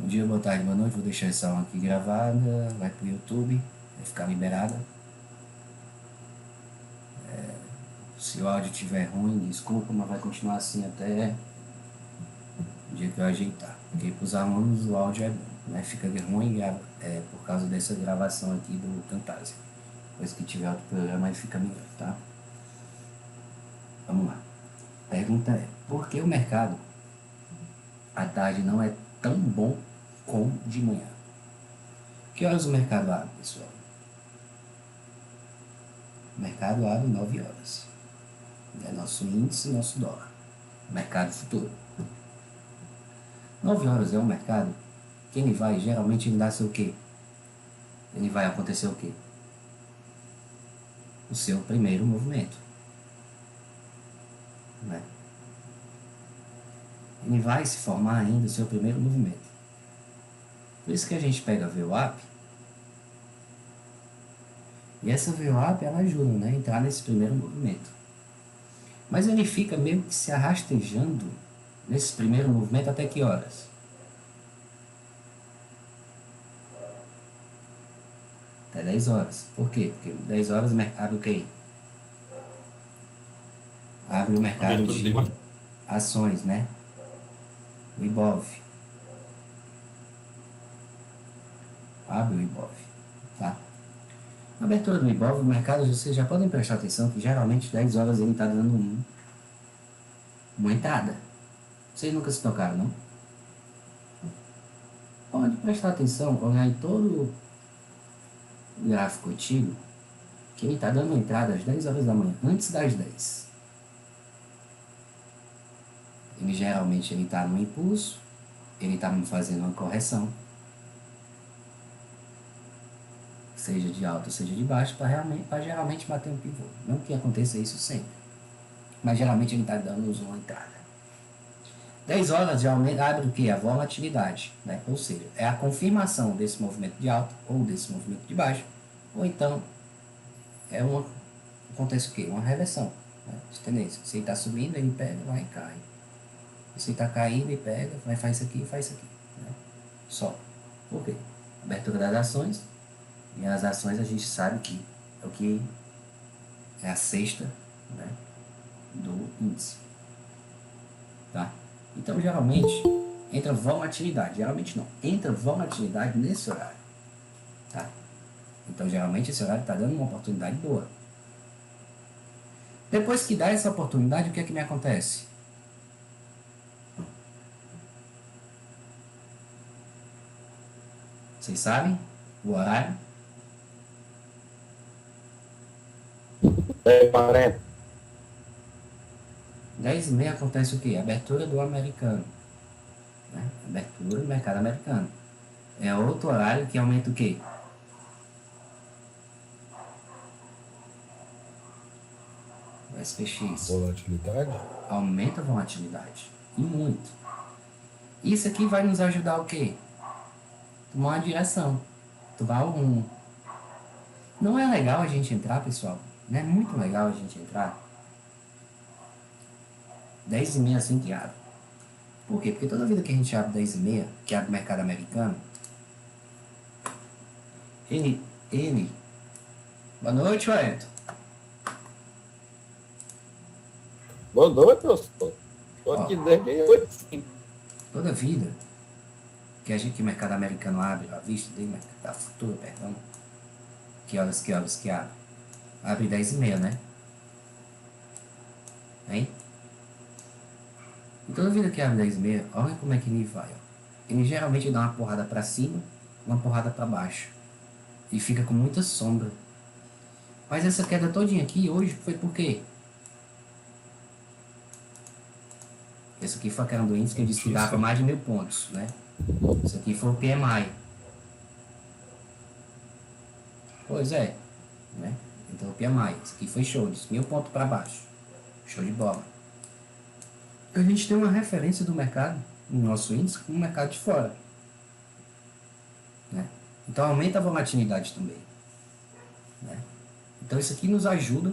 dia, boa tarde, boa noite. Vou deixar essa aula aqui gravada, vai pro YouTube, vai ficar liberada. Se o áudio estiver ruim, desculpa, mas vai continuar assim até o dia que eu ajeitar. Porque para os alunos o áudio é bom, né? Fica ruim por causa dessa gravação aqui do Camtasia. Depois que tiver outro programa aí fica melhor, tá? Vamos lá. A pergunta é, por que o mercado à tarde não é tão bom como de manhã? Que horas o mercado abre, pessoal? O mercado abre 9 horas. É nosso índice, nosso dólar. Mercado futuro. 9 horas é um mercado que ele vai, geralmente ele dá seu quê? Ele vai acontecer o quê? O seu primeiro movimento. Né? Ele vai se formar ainda o seu primeiro movimento. Por isso que a gente pega a VWAP. E essa VWAP ela ajuda, né, a entrar nesse primeiro movimento. Mas ele fica meio que se arrastejando nesse primeiro movimento até que horas? Até 10 horas. Por quê? Porque 10 horas o mercado o quê? Abre o mercado de ações, né? O IBOV. Abre o IBOV, tá? Na abertura do IBOV, o mercado, vocês já podem prestar atenção que geralmente 10 horas ele está dando uma entrada. Vocês nunca se tocaram, não? Pode prestar atenção, olhar em todo o gráfico antigo, que ele está dando uma entrada às 10 horas da manhã, antes das 10. Ele geralmente está no impulso, ele está fazendo uma correção, seja de alta, seja de baixo, para geralmente bater um pivô. Não que aconteça isso sempre, mas geralmente ele está dando uma entrada. 10 horas geralmente abre o que? A volatilidade, né? Ou seja, é a confirmação desse movimento de alta ou desse movimento de baixo, ou então acontece o quê? Uma reversão, né, de tendência. Se ele está subindo, ele pega, vai e cai. Se ele está caindo, ele pega, vai, faz isso aqui, faz isso aqui. Né? Só. Por quê? Abertura das ações. E as ações a gente sabe que é o que é a cesta, né, do índice. Tá? Então, geralmente, entra volatilidade. Geralmente não. Entra volatilidade nesse horário. Tá? Então, geralmente, esse horário está dando uma oportunidade boa. Depois que dá essa oportunidade, o que é que me acontece? Vocês sabem o horário? 10h40. 10h30 acontece o quê? Abertura do americano. Né? Abertura do mercado americano. É outro horário que aumenta o quê? O SPX. Volatilidade? Aumenta a volatilidade. E muito. Isso aqui vai nos ajudar o quê? Tomar uma direção. Tomar um rumo. Não é legal a gente entrar, pessoal? Não é muito legal a gente entrar 10h30 assim que abre. Por quê? Porque toda vida que a gente abre 10h30, que abre o mercado americano, ele... Boa noite, Wellington. Boa noite, professor. Estou aqui desde 8h05. Toda vida que o mercado americano abre, a vista dele, mercado futuro, perdão, que horas que abre? Abre 10h30, né? Hein? E toda vida que abre 10h30, olha como é que ele vai. Ó. Ele geralmente dá uma porrada para cima, uma porrada para baixo. E fica com muita sombra. Mas essa queda todinha aqui hoje foi por quê? Esse aqui foi a queda do índice que eu disse que dava mais de 1.000 pontos, né? Isso aqui foi o PMI. Pois é, né? Então o PMI, isso aqui foi show, de 1.000 pontos para baixo. Show de bola. A gente tem uma referência do mercado, no nosso índice, com o mercado de fora. Né? Então aumenta a volatilidade também. Né? Então isso aqui nos ajuda,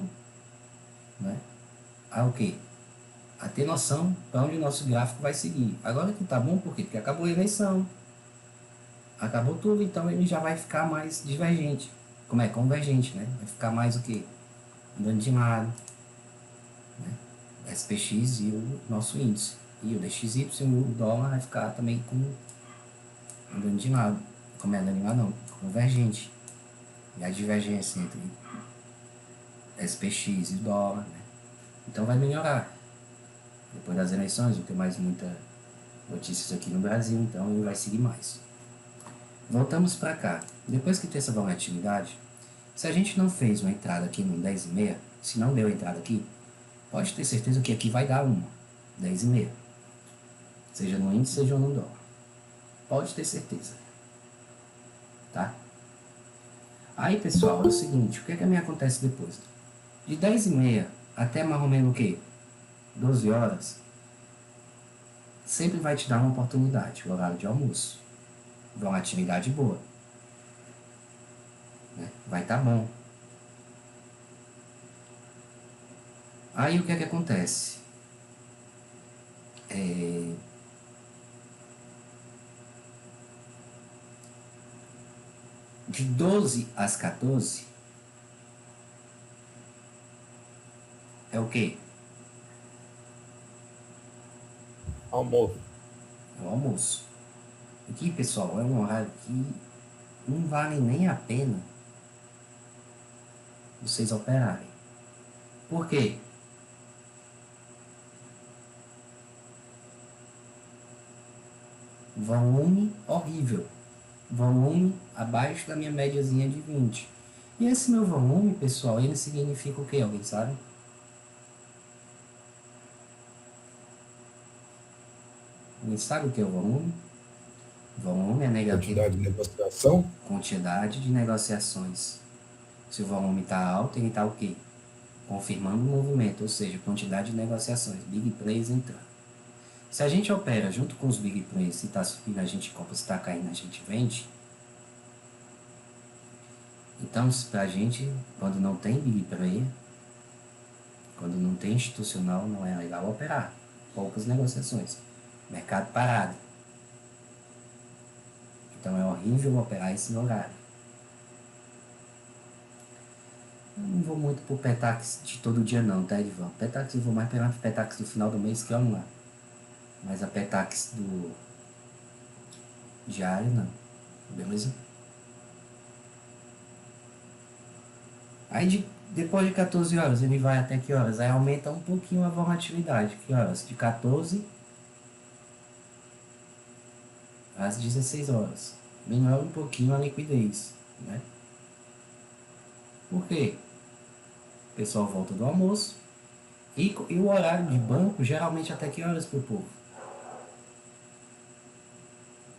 né, a o quê? A ter noção para onde o nosso gráfico vai seguir. Agora que tá bom, por quê? Porque acabou a eleição. acabou tudo, então ele já vai ficar mais divergente. Como é? Convergente, né? Vai ficar mais o quê? Andando de lado, né? SPX e o nosso índice. E o DXY, o dólar vai ficar também com andando de lado. Como é andando de lado? Não, convergente. E a divergência entre SPX e o dólar, né? Então vai melhorar. Depois das eleições, não tem mais muita notícias aqui no Brasil, então ele vai seguir mais. Voltamos para cá. Depois que tem essa volatilidade, se a gente não fez uma entrada aqui no 10,5, se não deu entrada aqui, pode ter certeza que aqui vai dar uma, 10,5. Seja no índice, seja no dólar. Pode ter certeza. Tá? Aí, pessoal, é o seguinte, o que me acontece depois? De 10,5 até mais ou menos o quê? 12 horas, sempre vai te dar uma oportunidade, o horário de almoço. Uma atividade boa. Né? Vai estar bom. Aí o que acontece? De 12 às 14 é o quê? Almoço. É o almoço. Aqui, pessoal, é um horário que não vale nem a pena vocês operarem. Por quê? Volume horrível. Volume abaixo da minha médiazinha de 20. E esse meu volume, pessoal, ele significa o quê? Alguém sabe? Alguém sabe o que é o volume? Volume é negativo. Quantidade de negociação. Quantidade de negociações. Se o volume está alto, ele está o quê? Confirmando o movimento, ou seja, quantidade de negociações, big players entrando. Se a gente opera junto com os big players, se está subindo a gente compra, se está caindo a gente vende. Então, para a gente, quando não tem big player, quando não tem institucional, não é legal operar. Poucas negociações. Mercado parado. Então é horrível operar esse horário. Eu não vou muito pro Petax de todo dia não, tá, Edvan? Petax eu vou mais pela Petax do final do mês, que é um lá. Mas a Petax do diário, não. Beleza? Aí depois de 14 horas, ele vai até que horas? Aí aumenta um pouquinho a volatilidade. Que horas? De 14 às 16 horas. Melhora um pouquinho a liquidez, né? Por quê? O pessoal volta do almoço. E o horário de banco, geralmente até que horas pro povo?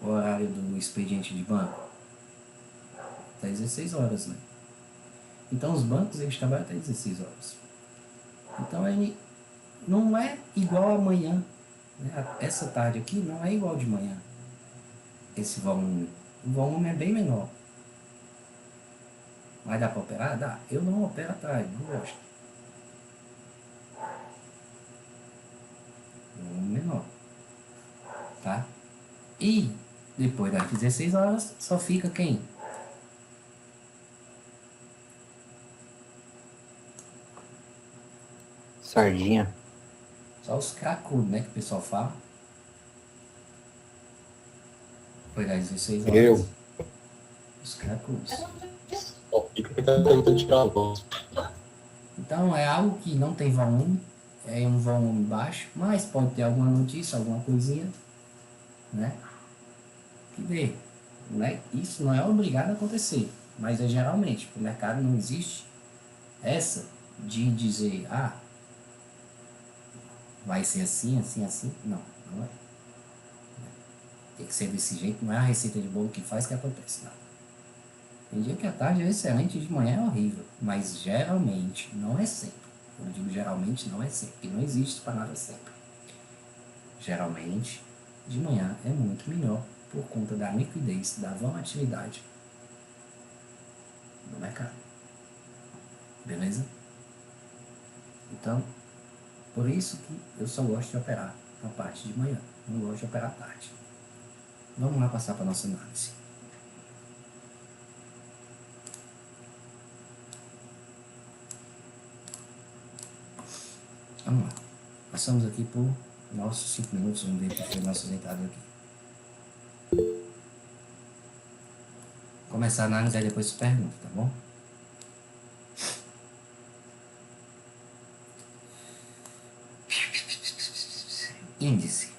O horário do expediente de banco? Até 16 horas, né? Então os bancos, eles trabalham até 16 horas. Então ele não é igual amanhã. Né? Essa tarde aqui não é igual de manhã. Esse volume. O volume é bem menor. Mas dá para operar? Dá. Eu não opero à tarde, não gosto. Volume menor. Tá? E depois das 16 horas, só fica quem? Sardinha. Só os cracudos, né? Que o pessoal fala. Depois das 16 horas. Eu. Os cracudos. Só fica tentando tirar a voz. Então é algo que não tem volume. É um volume baixo. Mas pode ter alguma notícia, alguma coisinha. Né? Que dê. Né? Isso não é obrigado a acontecer. Mas é geralmente. Porque o mercado não existe essa de dizer, vai ser assim, assim, assim. Não, não é. Tem que ser desse jeito, não é a receita de bolo que faz que acontece, não. Tem dia que a tarde é excelente, de manhã é horrível, mas geralmente, não é sempre. Eu digo geralmente, não é sempre, porque não existe palavra sempre. Geralmente, de manhã é muito melhor por conta da liquidez, da volatilidade do mercado. Beleza? Então, por isso que eu só gosto de operar na parte de manhã, não gosto de operar à tarde. Vamos lá passar para a nossa análise. Vamos lá. Passamos aqui por nossos 5 minutos. Vamos ver o que foi nossas entradas aqui. Começar a análise, aí depois você pergunta, tá bom? Índice.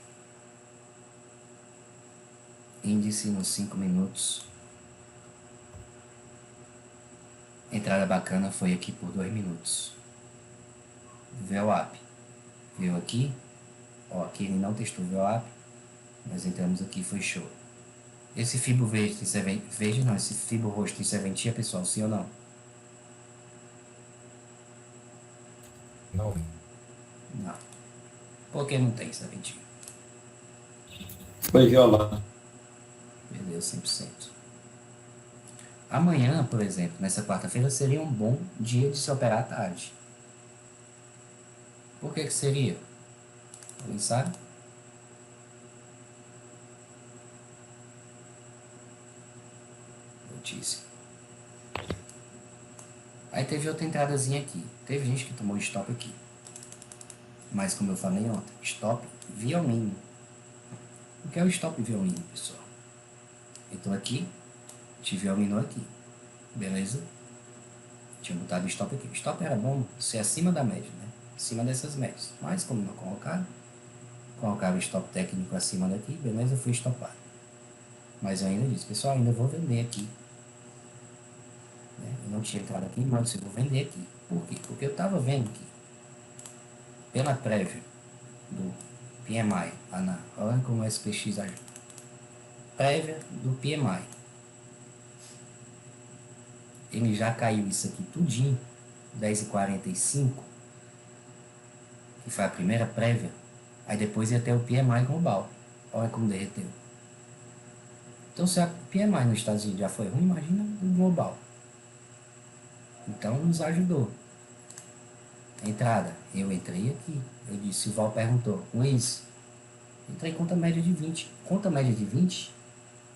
Índice nos 5 minutos. Entrada bacana foi aqui por 2 minutos. VWAP. Veio aqui. Ó, aqui ele não testou o VWAP. Nós entramos aqui, foi show. Esse fibro verde tem serventia. Verde não, esse fibro roxo tem serventia, pessoal, sim ou não? Não. Não. Por que não tem serventia? Foi violado. Perdeu 100%. Amanhã, por exemplo, nessa quarta-feira, seria um bom dia de se operar à tarde. Por que seria? Alguém sabe? Notícia. Aí teve outra entradazinha aqui. Teve gente que tomou stop aqui. Mas como eu falei ontem, stop via o mínimo. O que é o stop via o mínimo, pessoal? Então aqui, te via o mínimo aqui. Beleza? Tinha botado o stop aqui. O stop era bom ser acima da média, né? Acima dessas médias. Mas como não colocaram, colocaram o stop técnico acima daqui, beleza, eu fui estopado. Mas eu ainda disse, pessoal, ainda vou vender aqui. Né? Eu não tinha entrado aqui, mas eu vou vender aqui. Por quê? Porque eu estava vendo que, pela prévia do PMI, lá na, olha como o SPX ajuda. Prévia do PMI. Ele já caiu isso aqui tudinho, 10,45, que foi a primeira prévia. Aí depois ia ter o PMI global. Olha como derreteu. Então, se a PMI nos Estados Unidos já foi ruim, imagina o global. Então, nos ajudou. Entrada. Eu entrei aqui. Eu disse, o Val perguntou, Luiz, entrei conta média de 20. Conta média de 20?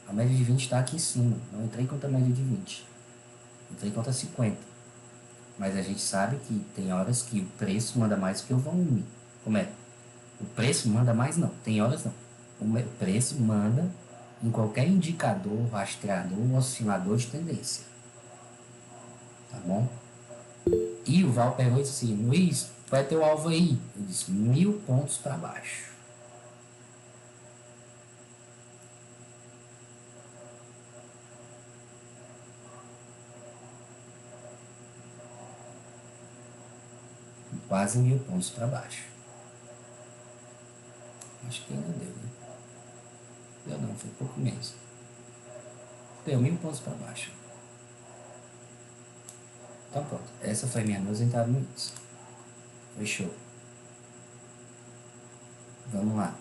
A média de 20 está aqui em cima. Não entrei conta média de 20. Entrei conta 50. Mas a gente sabe que tem horas que o preço manda mais que o volume. Como é? O preço manda mais? Não. Tem horas não. O preço manda em qualquer indicador, rastreador, oscilador de tendência. Tá bom? E o Val pegou e disse assim, Luiz, vai ter o alvo aí. Eu disse, 1000 pontos para baixo. Quase 1000 pontos para baixo. Acho que ainda deu, né? Deu não, foi pouco menos. Deu 1000 pontos para baixo. Então pronto, essa foi minha duas entradas no índice. Foi show. Vamos lá.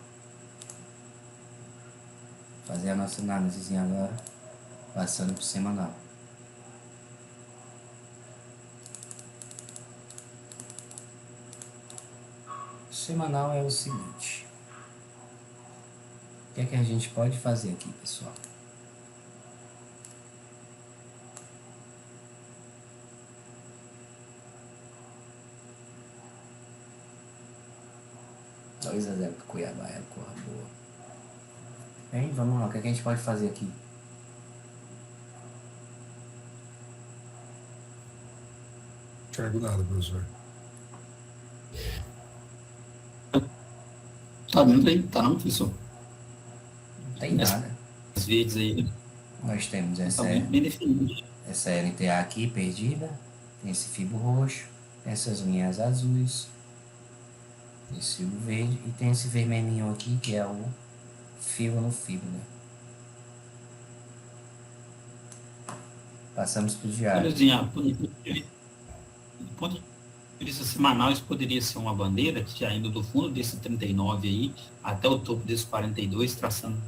Fazer a nossa análisezinha agora, passando para o semanal. O semanal é o seguinte. O que é que a gente pode fazer aqui, pessoal? Dois a 0 pro Cuiabá é a cor boa. Bem, vamos lá. O que é que a gente pode fazer aqui? Enxergo nada, professor. Tá vendo aí? Tá não, professor? Não tem nada. As verdes aí. Nós temos Tá essa, bem, bem definido. essa LTA aqui perdida. Tem esse fibro roxo. Essas linhas azuis. Esse verde. E tem esse vermelhinho aqui que é o fio no fibro, né? Passamos pro diário. Olha, do ponto de vista semanal, isso poderia ser uma bandeira que já indo do fundo desse 39 aí até o topo desse 42, traçando.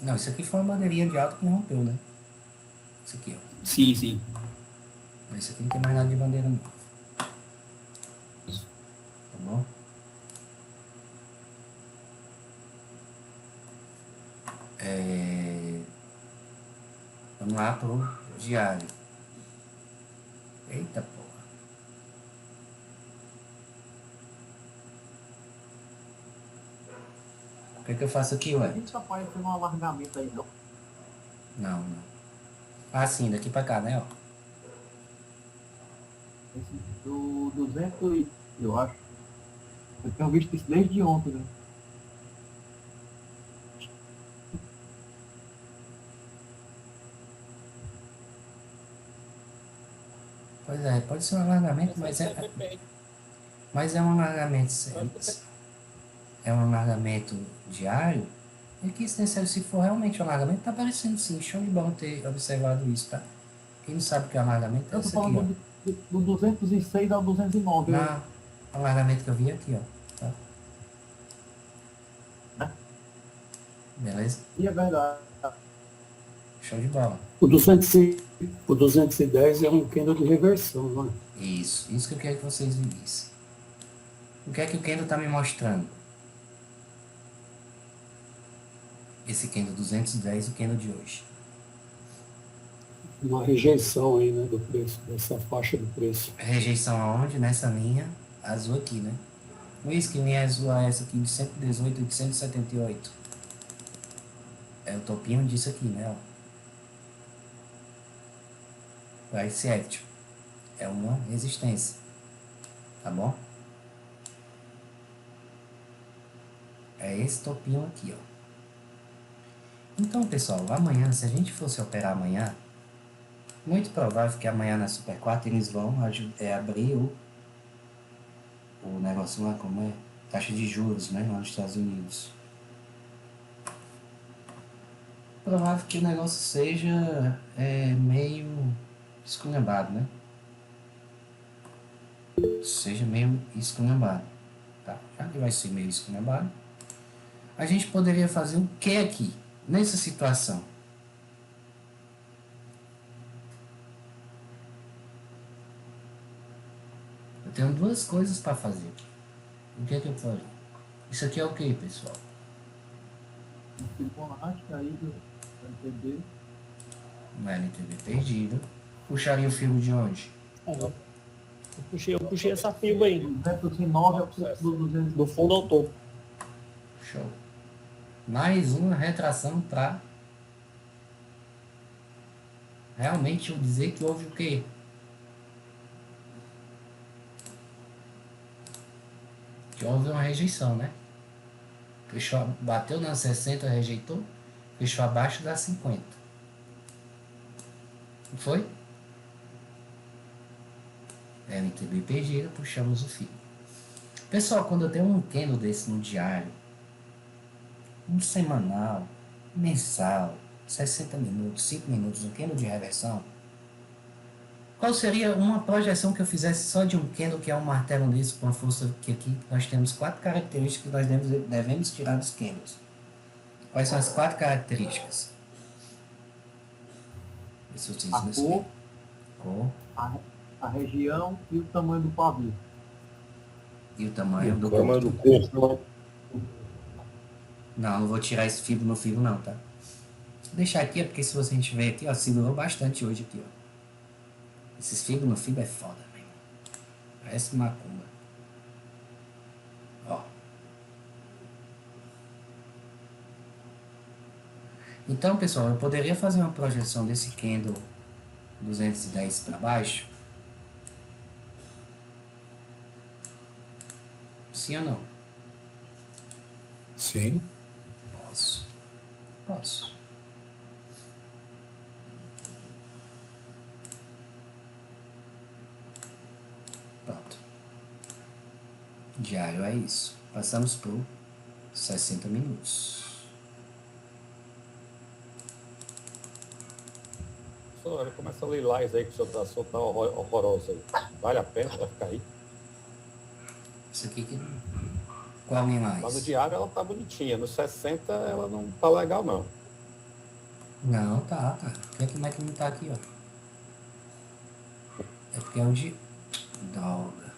Não, isso aqui foi uma bandeirinha de alto que não rompeu, né? Isso aqui, ó. Sim, sim. Mas isso aqui não tem mais nada de bandeira, não. Tá bom? Vamos lá pro diário. Eita porra. O que é que eu faço aqui, ué? Isso apareceu um alargamento aí, não? Não, não. Ah, sim, daqui pra cá, né, ó. Esse do 200, eu acho. Eu tenho visto isso desde ontem, né? Pois é, pode ser um alargamento, mas é um alargamento, é um alargamento diário. E aqui, se for realmente um alargamento, tá parecendo sim. Show de bola ter observado isso, tá? Quem não sabe o que é um alargamento é Eu tô esse aqui, ó. falando do 206 ao 209, Não, o alargamento que eu vi aqui, ó. Tá? né? Beleza? E é verdade. Show de bola. O 210 é um candle de reversão, não é? Isso que eu quero que vocês me dissem. O que é que o Kendo tá me mostrando? Esse Kendo 210, o Kendo de hoje. Uma rejeição aí, né, do preço, dessa faixa do preço. Rejeição aonde? Nessa linha azul aqui, né? Luiz, que linha azul é essa aqui de 118 e de 178? É o topinho disso aqui, né? Ó. Price action. É uma resistência. Tá bom? É esse topinho aqui, ó. Então, pessoal, amanhã, se a gente fosse operar amanhã, muito provável que amanhã na Super 4 eles vão abrir o negócio lá, como é? Taxa de juros, né? Lá nos Estados Unidos. Provável que o negócio seja meio esculhambado, né? Seja meio esculhambado. Tá? Já que vai ser meio esculhambado, a gente poderia fazer o que aqui? Nessa situação? Eu tenho duas coisas para fazer. O que é que eu faria? Isso aqui é o que, pessoal? Fibonacci aí do MTB. Uma LTV perdida. Puxaria o fio de onde? Eu puxei essa fibra aí, 209 ao do 200. do fundo ao topo. Show. Mais uma retração para realmente eu dizer que houve o quê? Que houve uma rejeição, né? Fechou, bateu na 60, rejeitou, fechou abaixo da 50. Não foi? LTB perdida, puxamos o fio. Pessoal, quando eu tenho um candle desse no diário, um semanal, mensal, 60 minutos, 5 minutos, um candle de reversão, qual seria uma projeção que eu fizesse só de um candle que é um martelo liso com a força que aqui nós temos 4 características que nós devemos tirar dos candles. Quais são as 4 características? A cor, Cor a região e o tamanho do pavio. e o tamanho do Tamanho corpo. do corpo. Não vou tirar esse fibro no fibro não, tá? Vou deixar aqui, porque se você a gente ver aqui, ó, segurou bastante hoje aqui, ó. Esses fibros no fibro é foda, velho. Parece macumba. Ó. Então, pessoal, eu poderia fazer uma projeção desse candle 210 para baixo? Sim ou não? Sim. Posso. Posso. Pronto. Diário é isso. Passamos por 60 minutos. Olha, começa a lilás aí que o senhor tá horrorosa aí. Vale a pena, vai ficar aí. Isso aqui que... Qual em Lá no mais? diário ela tá bonitinha, no 60 ela não tá legal não. Não, tá, cara. Como é que não tá aqui, ó? É porque é o de... Droga.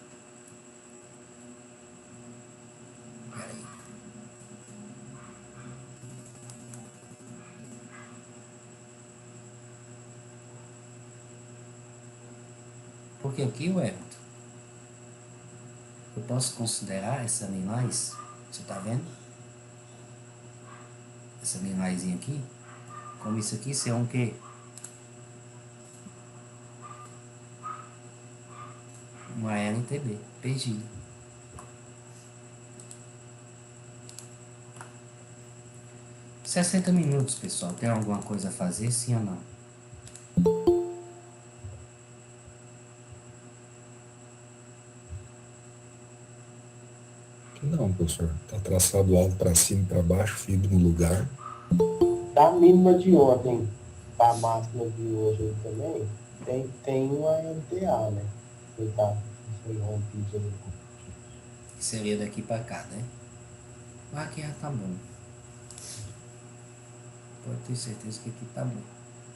Peraí. Porque aqui, o Everton, eu posso considerar essa lilás, você tá vendo? essa linezinha aqui, como isso aqui ser um quê? Uma LTB, perdido. $60 pessoal. Tem alguma coisa a fazer, sim ou não? Não, professor. Tá traçado alto para cima e para baixo, fibra no lugar. Da mínima de ontem para a máxima de hoje aí também, tem uma LTA, né? Foi rompido ali. Que seria daqui pra cá, né? Mas aqui já tá bom. Pode ter certeza que aqui tá bom.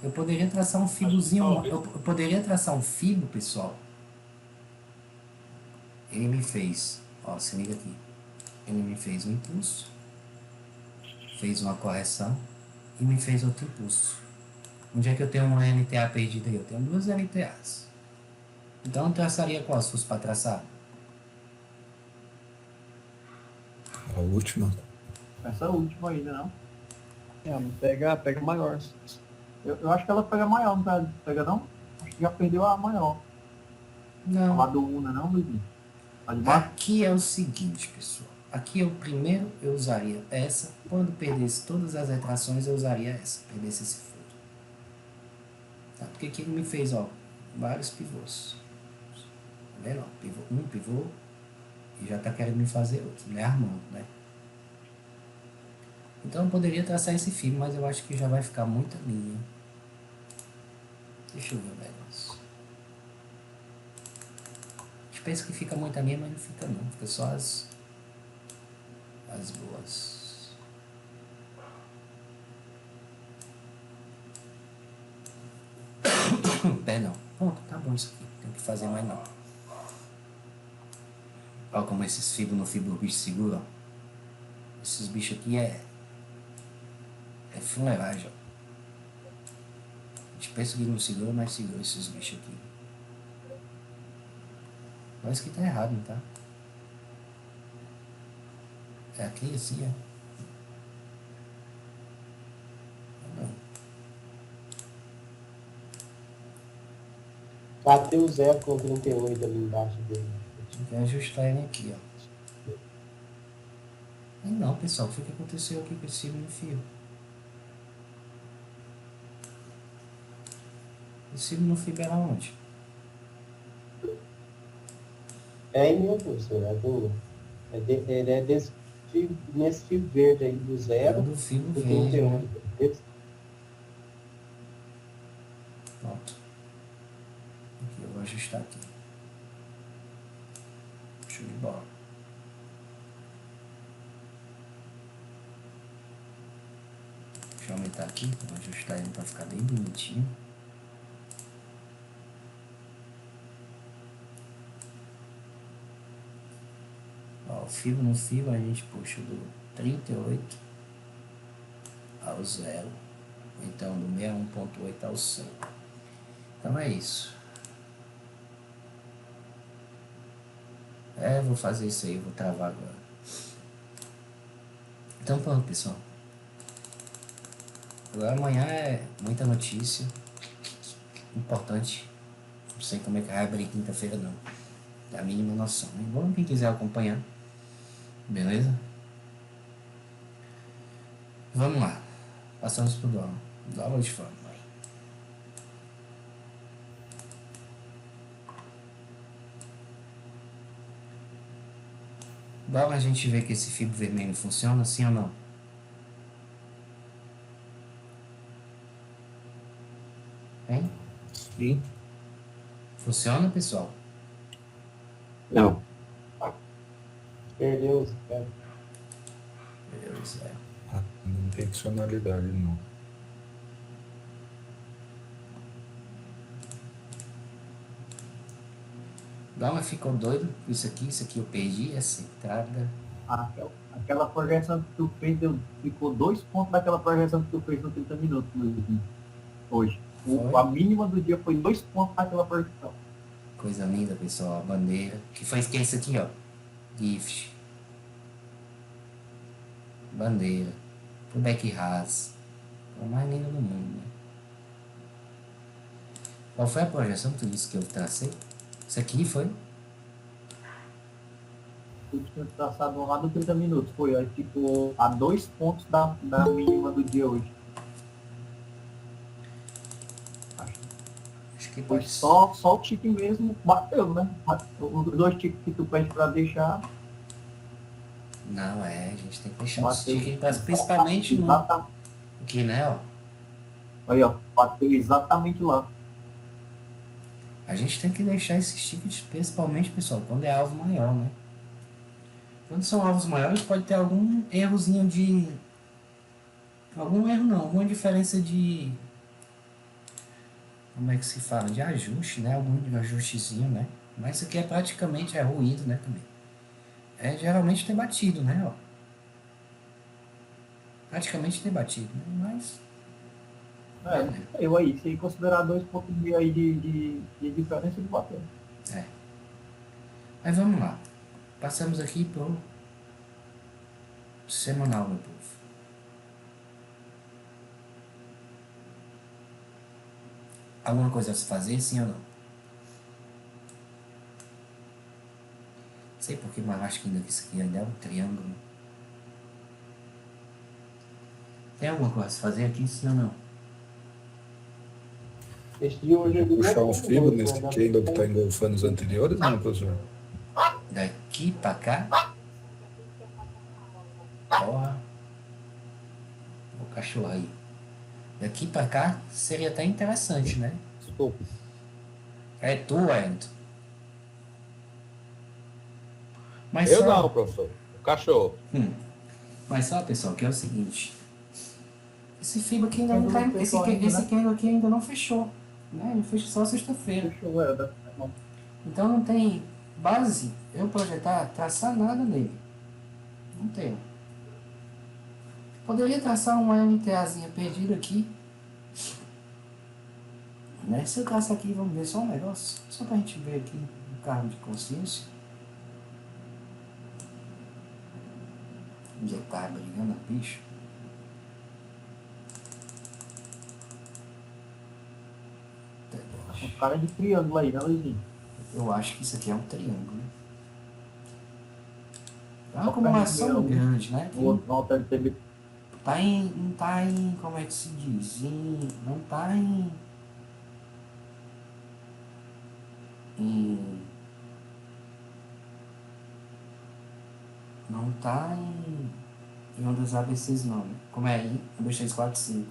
Eu poderia traçar um fibrozinho. Eu poderia traçar um fibro, pessoal. Ele me fez. Ó, se liga aqui. Ele me fez um impulso. Fez uma correção. E me fez outro impulso. Onde é que eu tenho uma LTA perdida aí? Eu tenho duas LTAs. Então eu traçaria qual se fosse para traçar? A última. Essa última ainda, não? Pega maior. Eu acho que ela pega maior, não tá? Pega não? Acho que já perdeu a maior. Não. Lá do Una, não, Luizinho? Tá de baixo? Aqui é o seguinte, pessoal. Aqui eu primeiro eu usaria essa. Quando perdesse todas as retrações, eu usaria essa. Perdesse esse furo. Tá? Porque aqui ele me fez, ó, vários pivôs. Tá vendo? Ó, pivô, um pivô. E já tá querendo me fazer outro, né? Armando, né? Então eu poderia traçar esse fio, mas eu acho que já vai ficar muita linha. Deixa eu ver o negócio. A gente pensa que fica muita linha, mas não fica não. Fica só as boas. Perdão. Pronto, tá bom isso aqui. Não tem que fazer mais não. Olha como esses fibros no fibro bicho seguram. Esses bichos aqui é fuleiragem, ó. A gente pensa que não segura, mas segura esses bichos aqui. Parece que tá errado, não tá? É aqui assim, ó. Não. Bateu 0,38 ali embaixo dele. Tem que ajustar ele aqui, ó. Aí não, pessoal, o que aconteceu aqui com esse fibro no fio? Esse fibro no fibro era onde? É em meu, professor, ele é desse fio, nesse fio verde aí do Era 0 do fibro do verde, né? 38. Pronto. Aqui, eu vou ajustar aqui. Show de bola. Deixa eu aumentar aqui, vou ajustar ele para ficar bem bonitinho. Ó, o fibro no fibro a gente puxa do 38 ao 0, ou então do 61,8 ao 100. Então é isso. Vou fazer isso aí, vou travar agora. Então pronto, pessoal. Agora amanhã é muita notícia. Importante. Não sei como é que vai abrir quinta-feira não. Dá a mínima noção. Igual quem quiser acompanhar. Beleza? Vamos lá. Passamos pro dólar. Dólar de forma. Dólar a gente vê que esse fibro vermelho funciona, sim ou não? Hein? Sim. Funciona, pessoal? Não. Perdeu os pés. Meu Deus do céu. Ah, não tem funcionalidade, não. Dólar ficou doido com isso aqui eu perdi, essa entrada. Aquela projeção que tu fez, ficou 2 pontos daquela projeção que tu fez no 30 minutos, Luizinho. Hoje. A mínima do dia foi 2 pontos daquela projeção. Coisa linda, pessoal, a bandeira. Que é isso aqui, ó. Gift. Bandeira. pro back ras. É o mais lindo do mundo, né? Qual foi a projeção que tu disse que eu tracei? Isso aqui foi? Eu tinha traçado lá do 30 minutos. Foi, aí ficou a 2 pontos da mínima do dia hoje. Acho que Foi pode só o tique mesmo, bateu, né? Os 2 tiques que tu pede pra deixar, Não, a gente tem que deixar o bateu. stick, principalmente no... Exatamente. Aqui, né, ó. Aí, ó, bateu exatamente lá. A gente tem que deixar esses tickets, principalmente, pessoal, quando é alvo maior, né? Quando são alvos maiores, pode ter algum errozinho de... Algum erro não, alguma diferença de... Como é que se fala? De ajuste, né? Algum ajustezinho, né? Mas isso aqui é praticamente ruído, né, também. É geralmente ter batido, né, ó. Praticamente ter batido, né? Mas... Eu aí, se considerar 2 pontos e meio aí de diferença, ele bateu. Mas vamos lá. Passamos aqui pro semanal, meu povo. Alguma coisa a se fazer, sim ou não? Sei porque, mas acho que ainda que isso aqui ainda é um triângulo. Tem alguma coisa a se fazer aqui, sim ou não? Esse de hoje aqui Puxar um fibro muito, nesse né? que ainda que está engolfando os anteriores, não, professor? Daqui pra cá. Porra. O cachorro aí. Daqui pra cá seria até interessante, né? Desculpa. É tu, Wellington. Mas Eu só... não, professor. O cachorro. Mas só, pessoal, que é o seguinte. Esse fibra aqui ainda não tá... Ainda não Esse fechou ainda, né? candle aqui ainda não fechou. Né? Ele fecha só sexta-feira. Deixa eu ver, não. Então não tem base eu projetar, traçar nada nele. Não tem. Poderia traçar uma MTAzinha perdida aqui. Né? Se eu traçar aqui, vamos ver só um negócio. Só pra gente ver aqui um cargo de consciência. Onde é que tá brigando a bicho? Um cara de triângulo aí, né, Luizinho? Eu acho que isso aqui é um triângulo. Né? É uma Só acumulação perto de grande, né? O outro não deve ter. Não tá em, como é que se diz? Não tá em não tá em ondas ABCs não, né? Como é aí? 1, 2, 3, 4, 5.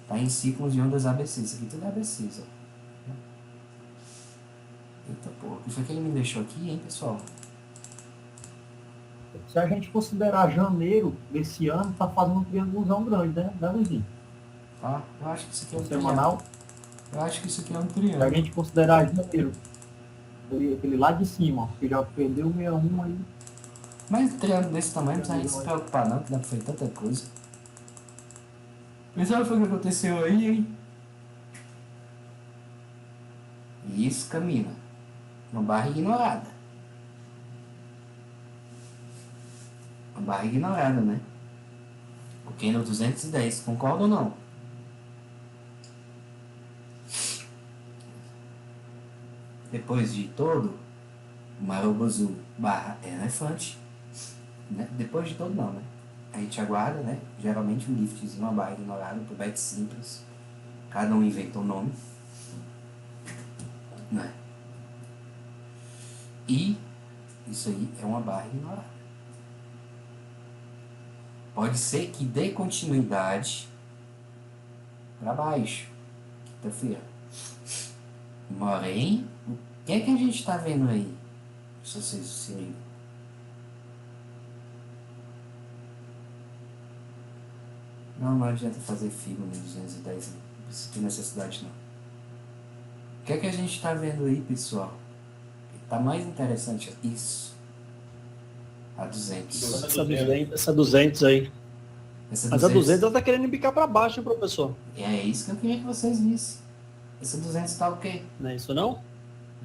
Tá em ciclos de ondas ABCs. Isso aqui tudo é ABCs, ó. Eita porra, o que foi que ele me deixou aqui, hein, pessoal? Se a gente considerar janeiro desse ano, tá fazendo um triângulozão grande, né, Luizinho? Tá? Eu acho que isso aqui é um Semanal. triângulo. Eu acho que isso aqui é um Se a triângulo. gente considerar janeiro, aquele lá de cima, ó, que já perdeu 61 aí. Mas um triângulo desse tamanho não precisa nem se preocupar não, que dá pra fazer tanta coisa. Mas sabe o que aconteceu aí, hein? Isso, Camila. Uma barra ignorada. Uma barra ignorada, né? O Kendo 210, concorda ou não? Depois de todo, o Marobozu barra elefante, né? Depois de todo não, né? A gente aguarda, né? Geralmente um liftzinho, uma barra ignorada pro bet simples. Cada um inventou um nome. Né? E isso aí é uma barra ignorada. Pode ser que dê continuidade para baixo, quinta-feira. Porém, o que é que a gente está vendo aí? Se vocês se ligam. Não adianta fazer fibra no 210, não precisa ter necessidade não. O que é que a gente está vendo aí, pessoal? Está mais interessante isso. A 200. Essa 200 aí. Essa Mas a 200 ela tá querendo picar pra baixo, hein, professor? É isso que eu queria que vocês vissem. Essa 200 tá o quê? Não é isso não?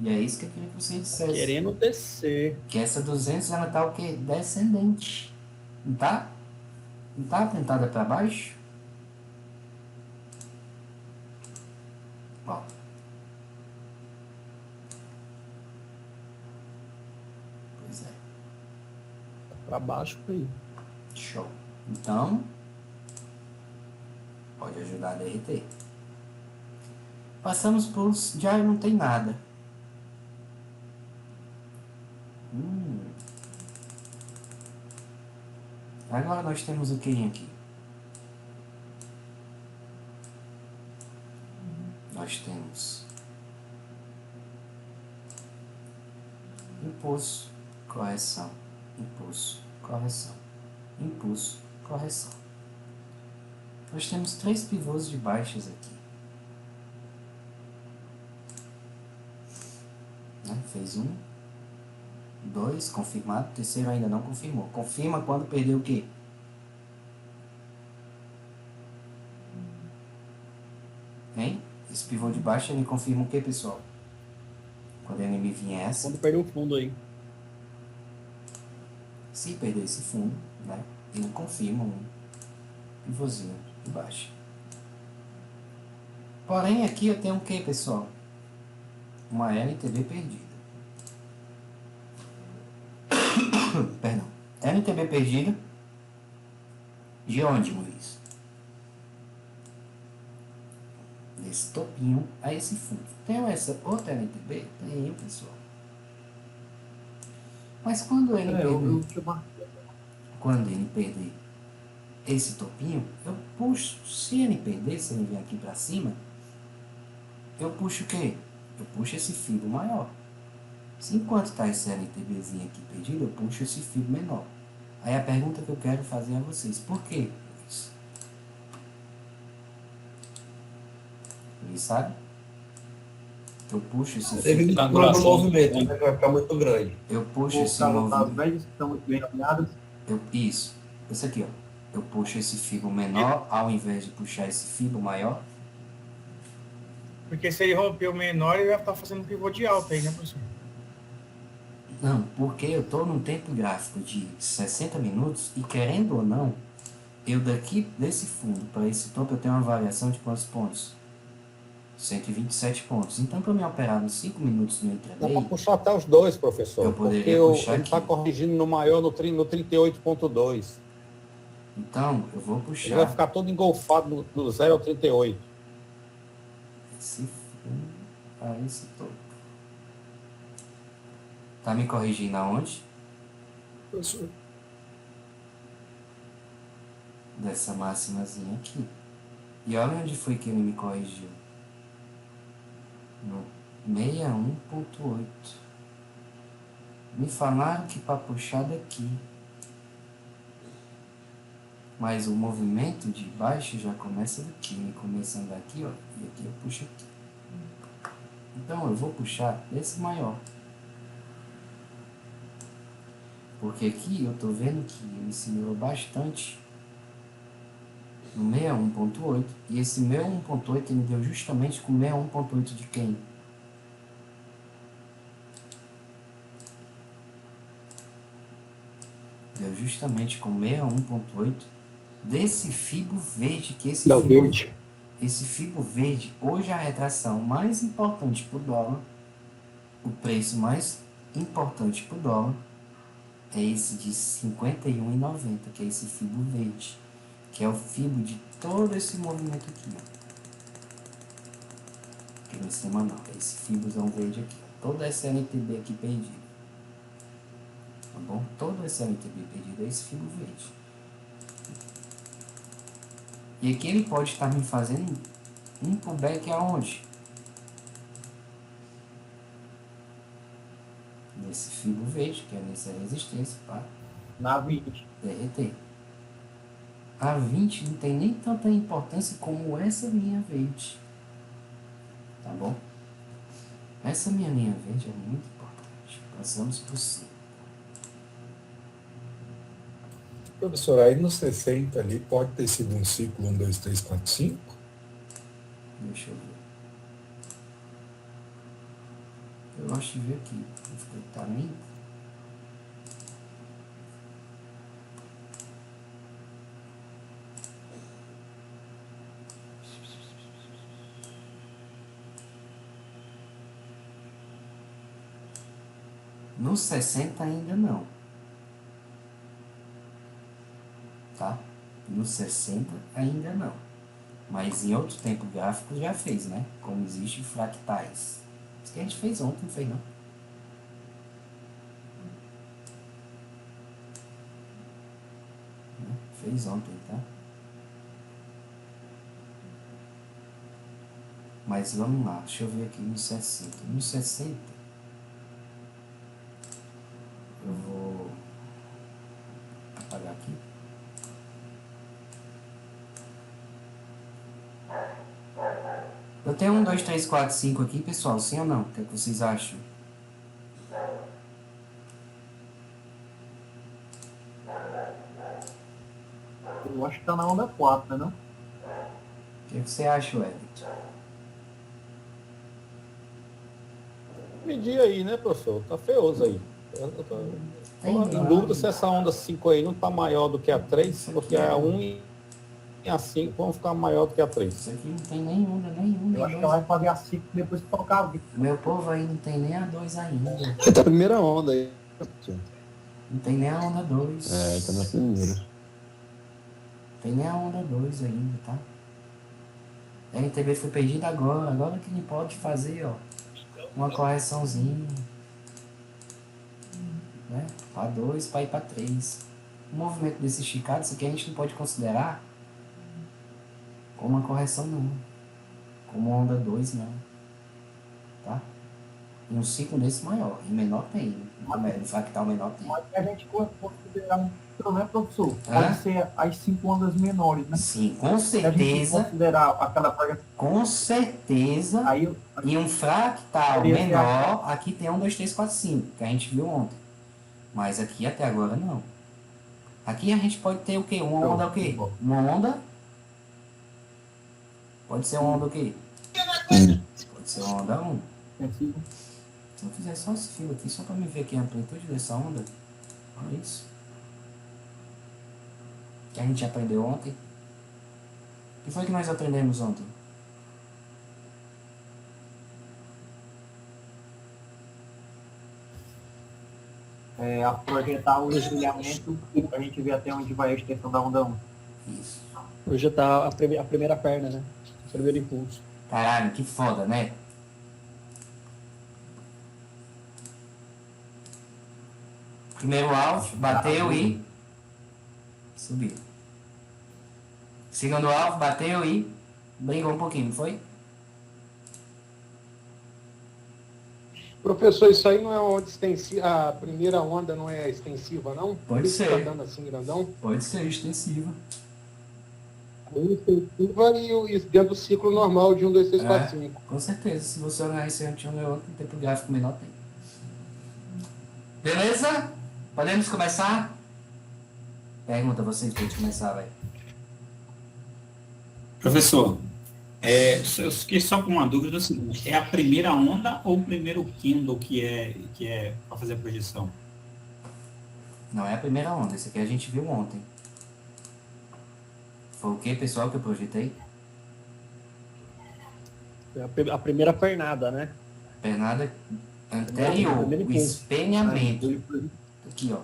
E é isso que eu queria que vocês dissessem. Querendo descer. Que essa 200 ela tá o quê? Descendente. Não tá? Não tá apontada para baixo? Ó. Pois é. Para baixo aí. Show. Então, pode ajudar a derreter. Passamos para os... Já não tem nada. Agora nós temos o que aqui? Nós temos impulso, correção, impulso, correção, impulso, correção. Nós temos 3 pivôs de baixas aqui. Né? Fez 1, 2, confirmado, o terceiro ainda não confirmou. Confirma quando perder o quê? Hein? Esse pivô de baixo ele confirma o quê, pessoal? Quando o inimigo vier essa. Quando perder o fundo aí. Se perder esse fundo, né? Ele confirma um pivôzinho de baixo. Porém, aqui eu tenho o quê, pessoal? Uma LTB perdida. Perdão. LTB perdida. De onde, Luiz? Desse topinho a esse fundo. Tem essa outra LTB? Tem, pessoal. Mas quando ele perder esse topinho, eu puxo. Se ele perder, se ele vier aqui para cima, eu puxo o quê? Eu puxo esse fio maior. Se enquanto está esse LTBzinho aqui perdido, eu puxo esse fio menor. Aí a pergunta que eu quero fazer a vocês, por quê? Ele sabe? Eu puxo esse fio. Ele Tá do movimento, né? Vai ficar muito grande. Eu puxo Ou esse tá as movimento. velhas que estão muito bem alinhadas. Isso. Esse aqui, ó. Eu puxo esse fio menor ao invés de puxar esse fio maior. Porque se ele romper o menor, ele vai estar fazendo pivô de alta aí, né, professor? Não, porque eu estou num tempo gráfico de 60 minutos e, querendo ou não, eu daqui desse fundo para esse topo eu tenho uma variação de quantos pontos? 127 pontos. Então, para me operar nos 5 minutos no Dá intraday, para puxar até os dois, professor. Eu poderia porque puxar ele está aqui. corrigindo no maior no 38.2. então eu vou Ele vai puxar ficar todo engolfado do 0 ao 38. esse fundo para esse topo. Tá me corrigindo aonde? Professor, Dessa máximazinha aqui. E olha onde foi que ele me corrigiu. No 61.8. Me falaram que para puxar daqui. Mas o movimento de baixo já começa daqui. Ele começando daqui, ó. E aqui eu puxo aqui. Então eu vou puxar esse maior. Porque aqui eu tô vendo que ele se melhorou bastante no 61.8. E esse 61.8 ele deu justamente com 61.8 de quem? Deu justamente com 61.8 desse fibo verde, que esse Da fibo verde. Esse fibo verde, hoje a retração mais importante para o dólar, o preço mais importante para o dólar, é esse de 51,90, que é esse fibo verde, que é o fibo de todo esse movimento aqui, ó. Aqui no semanal, é esse fibozão verde aqui, ó. Toda essa NTB aqui perdida, tá bom? Todo esse NTB perdido é esse fibo verde. E aqui ele pode estar me fazendo um pullback aonde? Nesse fibo verde, que é nessa resistência, para Na 20. derreter. A 20 não tem nem tanta importância como essa linha verde. Tá bom? Essa minha linha verde é muito importante. Passamos por cima. professor, aí no 60 ali pode ter sido um ciclo 1, 2, 3, 4, 5? Deixa eu ver. Eu gosto de ver aqui. Tá limpo. No 60 ainda não. Tá? No 60 ainda não. Mas em outro tempo gráfico já fez, né? Como existe fractais. Isso que a gente fez ontem, não fez não? Fez ontem, tá? Mas vamos lá, deixa eu ver aqui no 60. No 60, eu vou apagar aqui. Eu tenho 1, 2, 3, 4, 5 aqui, pessoal, sim ou não? O que é que vocês acham? Eu acho que tá na onda 4, né? Não? O que é que você acha, Wellington? Medir aí, né, professor? Tá feioso aí. Eu tô em dúvida se essa onda 5 aí não tá maior do que a 3, porque a 1 e a 5 vão ficar maior do que a 3. Isso aqui não tem nem onda, nenhum. Eu acho que ela vai fazer a 5 depois que tocar a 20. Meu povo aí não tem nem a 2 ainda. Tá na primeira onda aí. Não tem nem a onda 2. Tá na primeira. Tem nem a onda 2 ainda, tá? A NTB foi perdida agora que ele pode fazer, ó, uma correçãozinha, né? Para 2, para ir para 3. O movimento desse esticado, isso aqui a gente não pode considerar como uma correção não, como onda 2 não, tá? E um ciclo desse maior, e menor tem, no fractal menor tem. Mas a gente considerar, não é, professor? Pode ser as 5 ondas menores, né? Sim, com Se a gente certeza. considerar aquela projeção, Com certeza, aí em um fractal menor, aqui tem 1, 2, 3, 4, 5, que a gente viu ontem. Mas aqui até agora não. Aqui a gente pode ter o quê? Uma onda o quê? Uma onda? Pode ser uma onda o quê? Pode ser uma onda 1. Se eu fizer só esse fio aqui, só para me ver aqui a amplitude dessa onda, olha isso. Que a gente aprendeu ontem. O que foi que nós aprendemos ontem? a projetar o esfriamento para a gente ver até onde vai a extensão da onda 1. Isso. Projetar a primeira perna, né? O primeiro impulso. Caralho, que foda, né? Primeiro alvo, bateu e subiu. Segundo alvo, bateu e brigou um pouquinho, não foi? Professor, isso aí não é uma onda extensiva, a primeira onda não é extensiva, não? Pode ser. Tá andando assim, grandão? Pode ser extensiva. Extensiva e dentro do ciclo normal de 1, 2, 3, 4, 5. Com certeza, se você olhar esse anti-oleoto, no tempo gráfico menor tem. Beleza? Podemos começar? Pergunta vocês pra gente começar, velho. Professor, eu fiquei só com uma dúvida, é a primeira onda ou o primeiro Kindle que é para fazer a projeção? Não é a primeira onda, esse aqui a gente viu ontem. Foi o que, pessoal, que eu projetei? A primeira pernada, né? Pernada anterior, o espelhamento. Aqui, ó.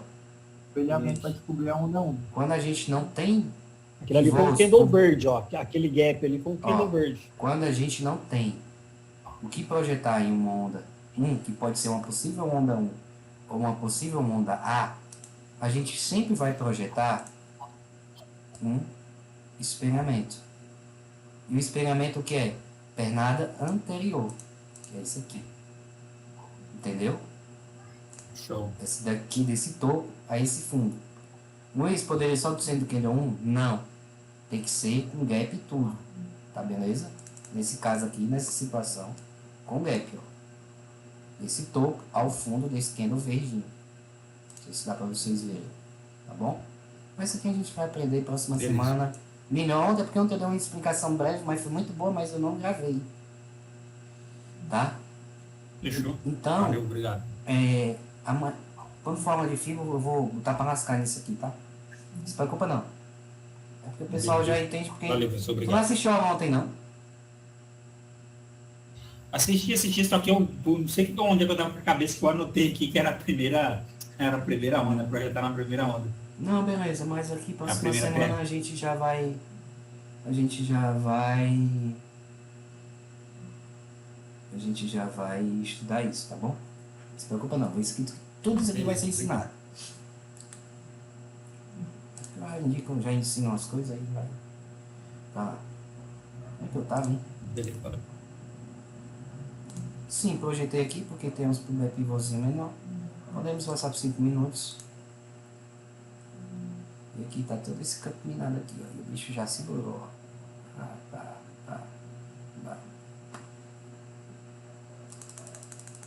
Espelhamento para descobrir a onda 1. Quando a gente não tem... Aquele ali foi um candle verde, ó. Aquele gap ali foi um candle verde. Quando a gente não tem o que projetar em uma onda 1, que pode ser uma possível onda 1 ou uma possível onda a gente sempre vai projetar um espelhamento. E o espelhamento o que é? Pernada anterior, que é esse aqui. Entendeu? Show. Esse daqui, desse topo a esse fundo. Luiz, poderia só sendo que ele é 1? Não. Tem que ser com gap e tudo. Tá beleza? Nesse caso aqui, nessa situação, com gap, ó. Esse topo ao fundo desse candle verdinho. Não sei se dá pra vocês verem. Tá bom? Mas isso aqui a gente vai aprender próxima semana. Melhor onda, porque ontem eu dei uma explicação breve, mas foi muito boa, mas eu não gravei. Tá? Fechou. Então, valeu, obrigado. quando for aula de fibra, eu vou botar pra lascar nisso aqui, tá? Não se preocupa não. É porque o pessoal já entende, porque Valeu, professor, tu não obrigado. assistiu a aula ontem, não? Assisti, só que eu não sei de onde eu tava com a cabeça que eu anotei aqui que era a primeira onda, projetar na primeira onda. Não, beleza, mas aqui A próxima primeira semana pré. a gente já vai. A gente já vai. A gente já vai estudar isso, tá bom? Não se preocupa não, tudo isso aqui vai ser ensinado. Já ensinam as coisas aí, vai. Tá. Como é que eu tava, hein? Beleza. Sim, projetei aqui porque temos um pivôzinho menor. Podemos passar por 5 minutos. E aqui tá todo esse campo minado aqui, ó. E o bicho já segurou, ó.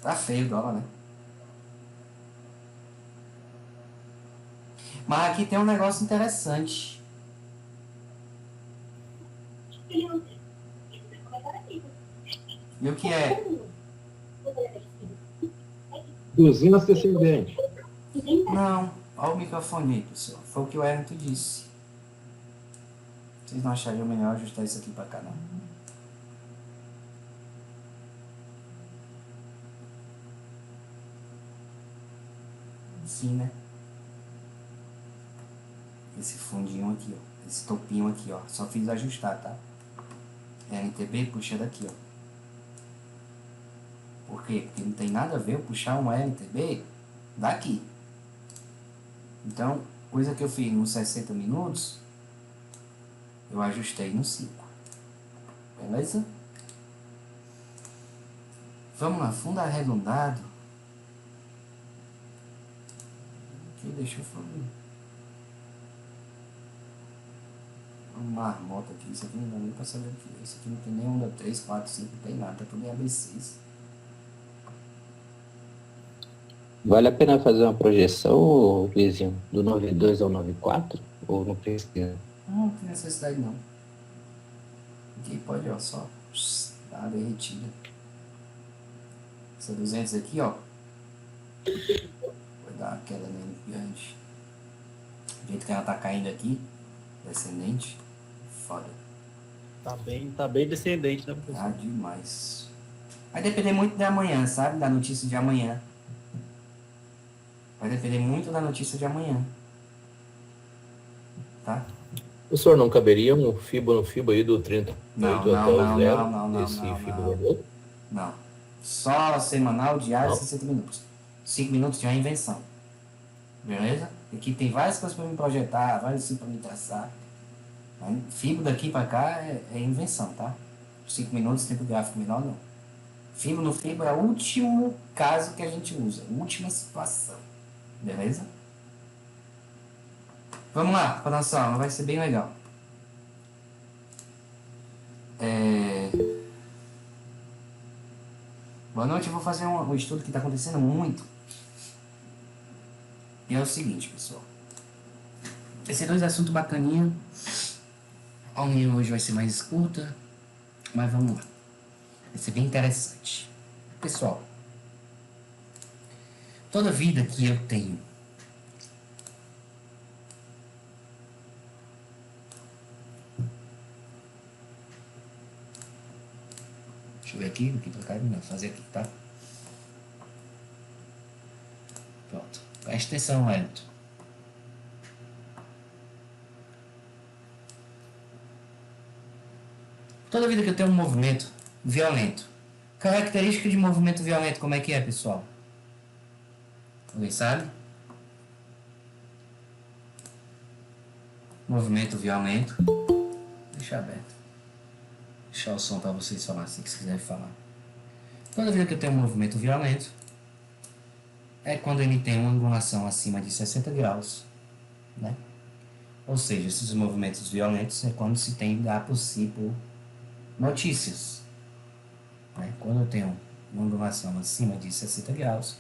Tá feio o dólar, né? Mas aqui tem um negócio interessante. E o que é? 200 descendentes. Não, olha o microfone aí, pessoal. Foi o que o Wellington disse. Vocês não achariam melhor ajustar isso aqui pra cá, não? Sim, né? Esse fundinho aqui, ó. Esse topinho aqui, ó. Só fiz ajustar, tá? LTB puxa daqui, ó. Por quê? Porque não tem nada a ver eu puxar um LTB daqui. Então, coisa que eu fiz nos 60 minutos, eu ajustei no 5. Beleza? Vamos lá, fundo arredondado. Aqui, deixa eu falar. Uma marmota aqui, isso aqui não dá nem pra saber o que é. Isso aqui não tem nem onda 3, 4, 5, não tem nada, tá tudo em AB6. Vale a pena fazer uma projeção, Luizinho, do 92 ao 94? Ou não precisa? Não tem necessidade não. Aqui pode, ó, só dar uma derretida. Essa 200 aqui, ó. Vai dar uma queda nele grande. O jeito que ela tá caindo aqui, descendente, foda. Tá bem descendente, né, professor? Tá demais. Vai depender muito da manhã, sabe? Da notícia de amanhã. Vai depender muito da notícia de amanhã. Tá? O senhor não caberia um FIBO no FIBO aí do 38 Não, até o 0? não, Esse não, FIBO não. valor? Não. Só semanal, diário, Não. 60 minutos. 5 minutos já é invenção. Beleza? Aqui tem várias coisas para me projetar, várias coisas para me traçar. Fibo daqui para cá é invenção, tá? 5 minutos, tempo gráfico menor, não. Fibo no Fibo é o último caso que a gente usa. Última situação. Beleza? Vamos lá, para nossa aula. Vai ser bem legal. Boa noite, eu vou fazer um estudo que está acontecendo muito. E é o seguinte, pessoal. Esses dois assuntos bacaninha. A aula hoje vai ser mais curta, mas vamos lá. Vai ser bem interessante. Pessoal, toda vida que eu tenho deixa eu ver aqui pra cá, não, fazer aqui, tá? Pronto. Presta atenção, Wellington. Toda vida que eu tenho um movimento violento. Característica de movimento violento, como é que é, pessoal? Alguém sabe? Movimento violento. Deixa aberto. Deixar o som para vocês falarem, se quiserem falar. Toda vida que eu tenho um movimento violento é quando ele tem uma angulação acima de 60 graus, né? Ou seja, esses movimentos violentos é quando se tem a possível notícias, né? Quando eu tenho uma angulação acima de 60 graus,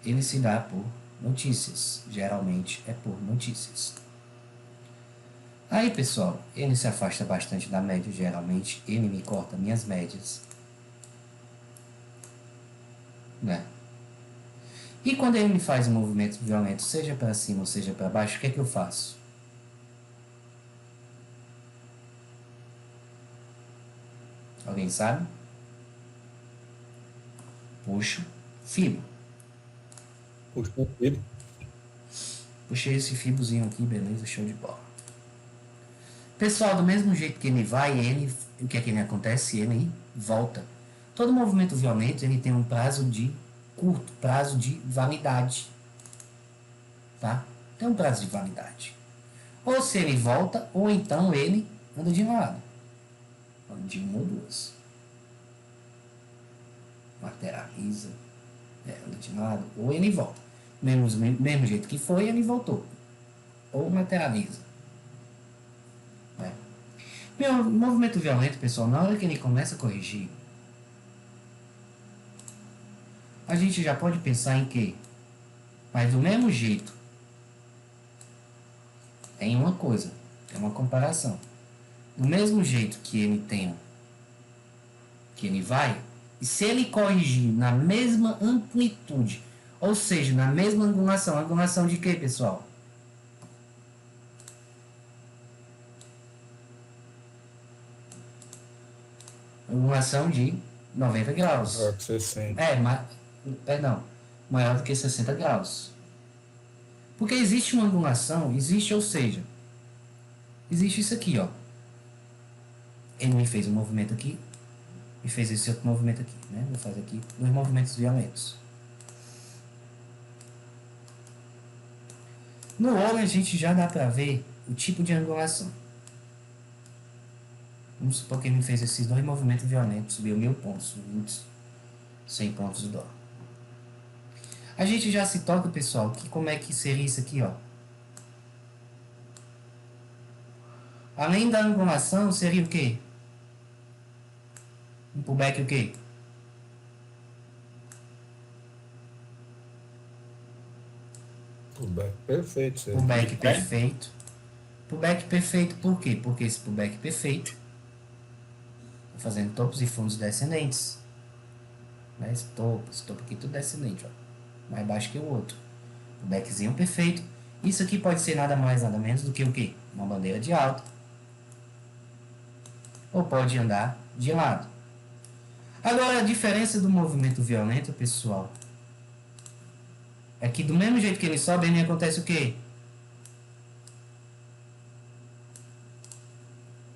ele se dá por notícias. Geralmente é por notícias. Aí, pessoal, ele se afasta bastante da média. Geralmente ele me corta minhas médias, né? E quando ele me faz um movimento violento, seja para cima ou seja para baixo, o que é que eu faço? Alguém sabe? puxo fibo. Puxou ele. Puxei esse fibozinho aqui, beleza, show de bola. Pessoal, do mesmo jeito que ele vai, o que é que ele acontece? Ele volta. Todo movimento violento, ele tem um prazo de curto, prazo de validade. Tá? Tem um prazo de validade. Ou se ele volta, ou então ele anda de lado. Anda de uma ou duas. Lateraliza. Anda de lado, ou ele volta. Mesmo jeito que foi, ele voltou. Ou lateraliza. Meu movimento violento, pessoal, na hora que ele começa a corrigir, a gente já pode pensar em quê? Mas do mesmo jeito, tem uma coisa, tem uma comparação. Do mesmo jeito que ele vai, e se ele corrigir na mesma amplitude, ou seja, na mesma angulação de quê, pessoal? Angulação de 90 graus. Maior que 60. Maior do que 60 graus. Porque existe uma angulação, ou seja, existe isso aqui, ó. Ele me fez um movimento aqui, e fez esse outro movimento aqui, né? Vou fazer aqui 2 movimentos violentos. No olho a gente já dá para ver o tipo de angulação. Vamos supor que ele me fez esses 2 movimentos violentos, subiu 1000 pontos, 100 pontos do dó. A gente já se toca, pessoal, que como é que seria isso aqui, ó. Além da angulação, seria o quê? Um pullback o quê? Pullback perfeito. Pullback perfeito. Pullback perfeito por quê? Porque esse pullback perfeito tá fazendo topos e fundos descendentes. Né? Esse topo aqui tudo descendente, ó. Mais baixo que o outro. Pullbackzinho perfeito. Isso aqui pode ser nada mais, nada menos do que o quê? Uma bandeira de alta. Ou pode andar de lado. Agora, a diferença do movimento violento, pessoal, é que do mesmo jeito que ele sobe, ele acontece o quê?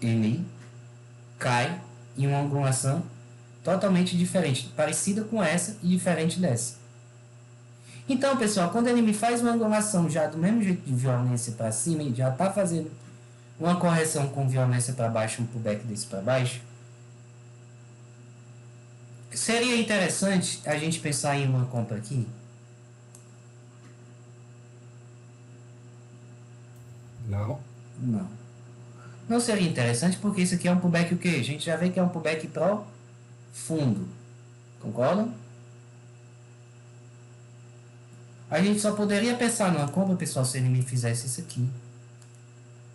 Ele cai em uma angulação totalmente diferente, parecida com essa e diferente dessa. Então, pessoal, quando ele me faz uma angulação já do mesmo jeito de violência para cima, e já está fazendo uma correção com violência para baixo, um pullback desse para baixo, seria interessante a gente pensar em uma compra aqui? Não. Não. Não seria interessante porque isso aqui é um pullback o quê? A gente já vê que é um pullback profundo. Concordam? A gente só poderia pensar numa compra, pessoal, se ele me fizesse isso aqui.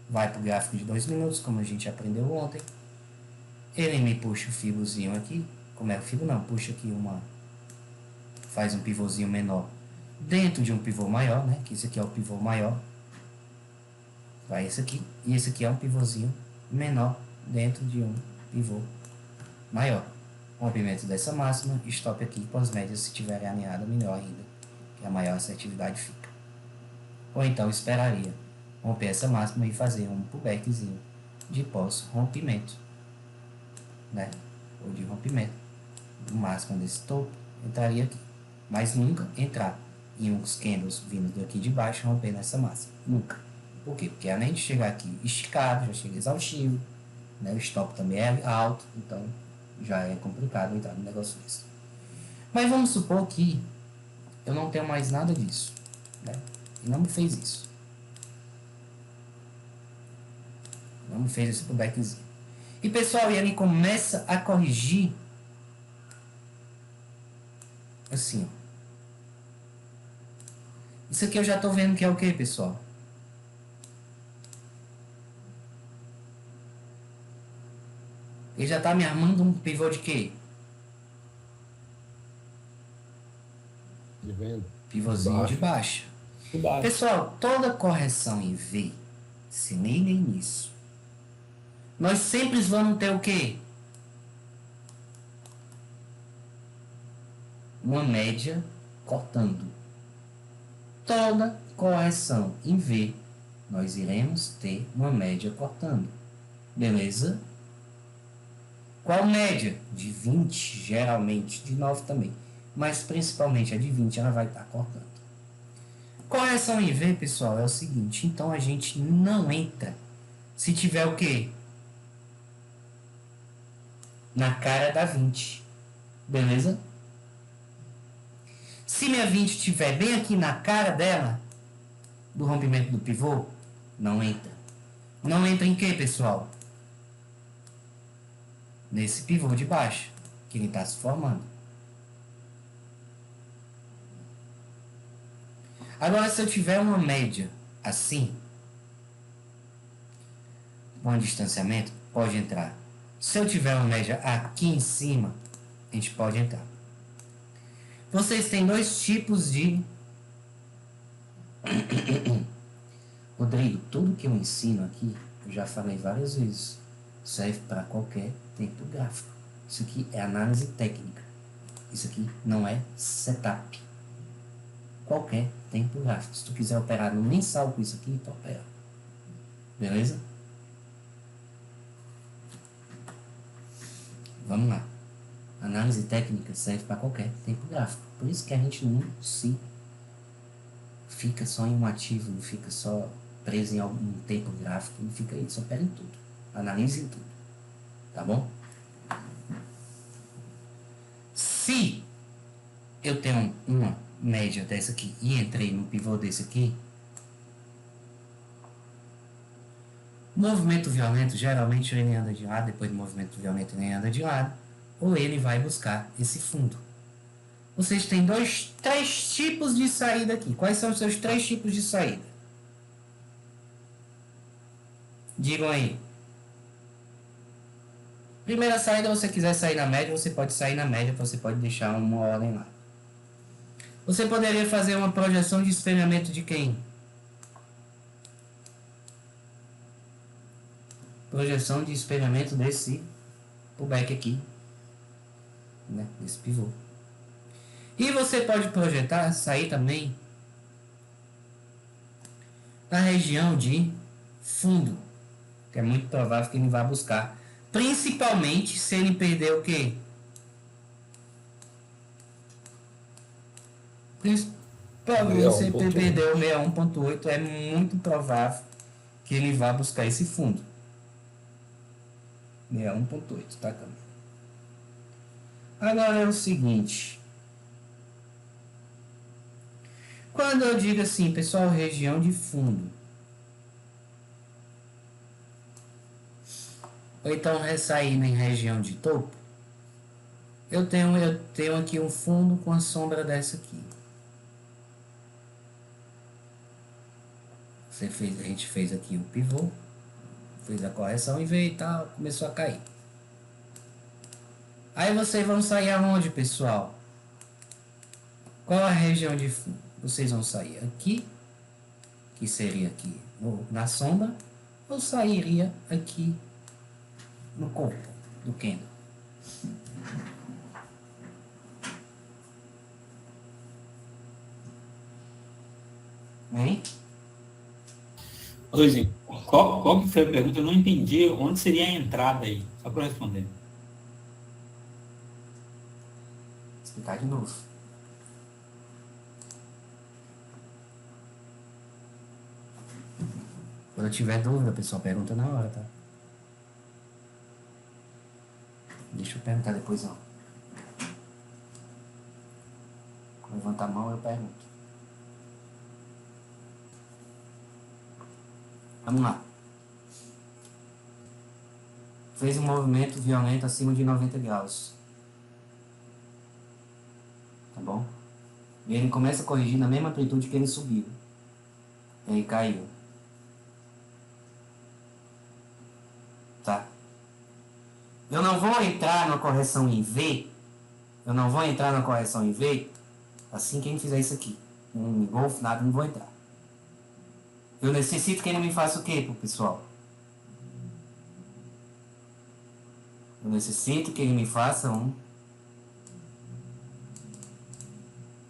Vai para o gráfico de 2 minutos, como a gente aprendeu ontem. Ele me puxa o fibozinho aqui. Como é o fibo? Não, puxa aqui faz um pivôzinho menor dentro de um pivô maior, né? Que esse aqui é o pivô maior. Vai esse aqui. E esse aqui é um pivôzinho menor dentro de um pivô maior. Rompimento dessa máxima, stop aqui com as médias se tiverem alinhada, melhor ainda, que a maior assertividade fica. Ou então esperaria romper essa máxima e fazer um pullbackzinho de pós-rompimento, né? Ou de rompimento do máximo desse topo, entraria aqui. Mas nunca entrar em uns candles vindo daqui de baixo rompendo essa máxima. Nunca. Por quê? Porque além de chegar aqui esticado, já chega exaustivo, né? O stop também é alto, então já é complicado entrar no negócio desse. Mas vamos supor que eu não tenho mais nada disso, né? E não me fez isso. Não me fez esse pullbackzinho. E pessoal, e ele começa a corrigir assim, ó. Isso aqui eu já tô vendo que é o que, pessoal? Ele já tá me armando um pivô de quê? De venda. Pivôzinho de baixa. Pessoal, toda correção em V, se liguem nisso. Nós sempre vamos ter o quê? uma média cortando. Toda correção em V, nós iremos ter uma média cortando. Beleza? Qual média? De 20, geralmente, de 9 também. Mas principalmente a de 20 ela vai estar cortando. Correção em V, pessoal, é o seguinte. Então a gente não entra se tiver o quê? Na cara da 20. Beleza? Se minha 20 estiver bem aqui na cara dela, do rompimento do pivô, não entra. Não entra em quê, pessoal? Nesse pivô de baixo, que ele está se formando. Agora, se eu tiver uma média assim, com distanciamento, pode entrar. Se eu tiver uma média aqui em cima, a gente pode entrar. Vocês têm dois tipos de... Rodrigo, tudo que eu ensino aqui, eu já falei várias vezes, serve para qualquer tempo gráfico. Isso aqui é análise técnica. Isso aqui não é setup. Qualquer tempo gráfico. Se tu quiser operar no mensal com isso aqui, tu opera. Beleza? Vamos lá. Análise técnica serve para qualquer tempo gráfico. Por isso que a gente não se fica só em um ativo, não fica só preso em algum tempo gráfico, não fica isso, opera em tudo. Analise em tudo. Tá bom? Se eu tenho uma média dessa aqui e entrei no pivô desse aqui, movimento violento, geralmente ele anda de lado, depois do movimento violento ele anda de lado, ou ele vai buscar esse fundo. Vocês têm três tipos de saída aqui. Quais são os seus 3 tipos de saída? Digam aí. Primeira saída, você quiser sair na média, você pode sair na média, você pode deixar uma ordem lá. Você poderia fazer uma projeção de espelhamento de quem? Projeção de espelhamento desse pullback aqui, né? Desse pivô. E você pode projetar, sair também na região de fundo, que é muito provável que ele vá buscar. Principalmente se ele perder o quê? Para você perder o 61.8, é muito provável que ele vá buscar esse fundo. 61.8, tá, câmera? Agora é o seguinte. Quando eu digo assim, pessoal, região de fundo, ou então saindo em região de topo, eu tenho aqui um fundo com a sombra dessa aqui. A gente fez aqui um pivô, fez a correção e veio e tal, começou a cair. Aí vocês vão sair aonde, pessoal? Qual a região de fundo? Vocês vão sair aqui, que seria aqui na sombra, ou sairia aqui no corpo do candle? Hein? Luizinho, qual que foi a pergunta? Eu não entendi onde seria a entrada aí, só para responder. Vou explicar de novo. Quando tiver dúvida, pessoal, pergunta na hora, tá? Deixa eu perguntar depois, não. Levanta a mão, eu pergunto. Vamos lá. Fez um movimento violento acima de 90 graus. Tá bom? E ele começa a corrigir na mesma amplitude que ele subiu. E aí caiu. Tá? Eu não vou entrar na correção em V. Eu não vou entrar na correção em V assim que ele fizer isso aqui. Não golfe, nada, não vou entrar. Eu necessito que ele me faça o quê, pessoal? Eu necessito que ele me faça um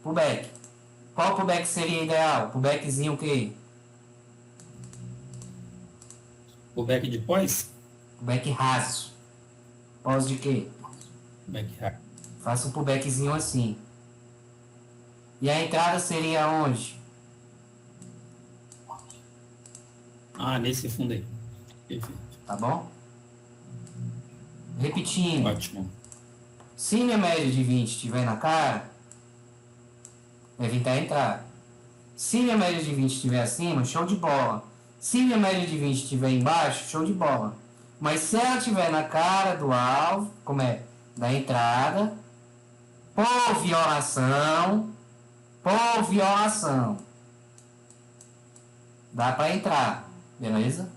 Pullback. Qual pullback seria ideal? Pullbackzinho o quê? Pullback de pós? Pullback raso. Pós de quê? Pullback raso. Faça um pullbackzinho assim. E a entrada seria onde? Ah, nesse fundo aí. Perfeito. Tá bom? Repetindo. Ótimo. Se minha média de 20 estiver na cara, é evitar entrar. Se minha média de 20 estiver acima, show de bola. Se minha média de 20 estiver embaixo, show de bola. Mas se ela estiver na cara do alvo, como é? Da entrada, por violação, dá para entrar, beleza?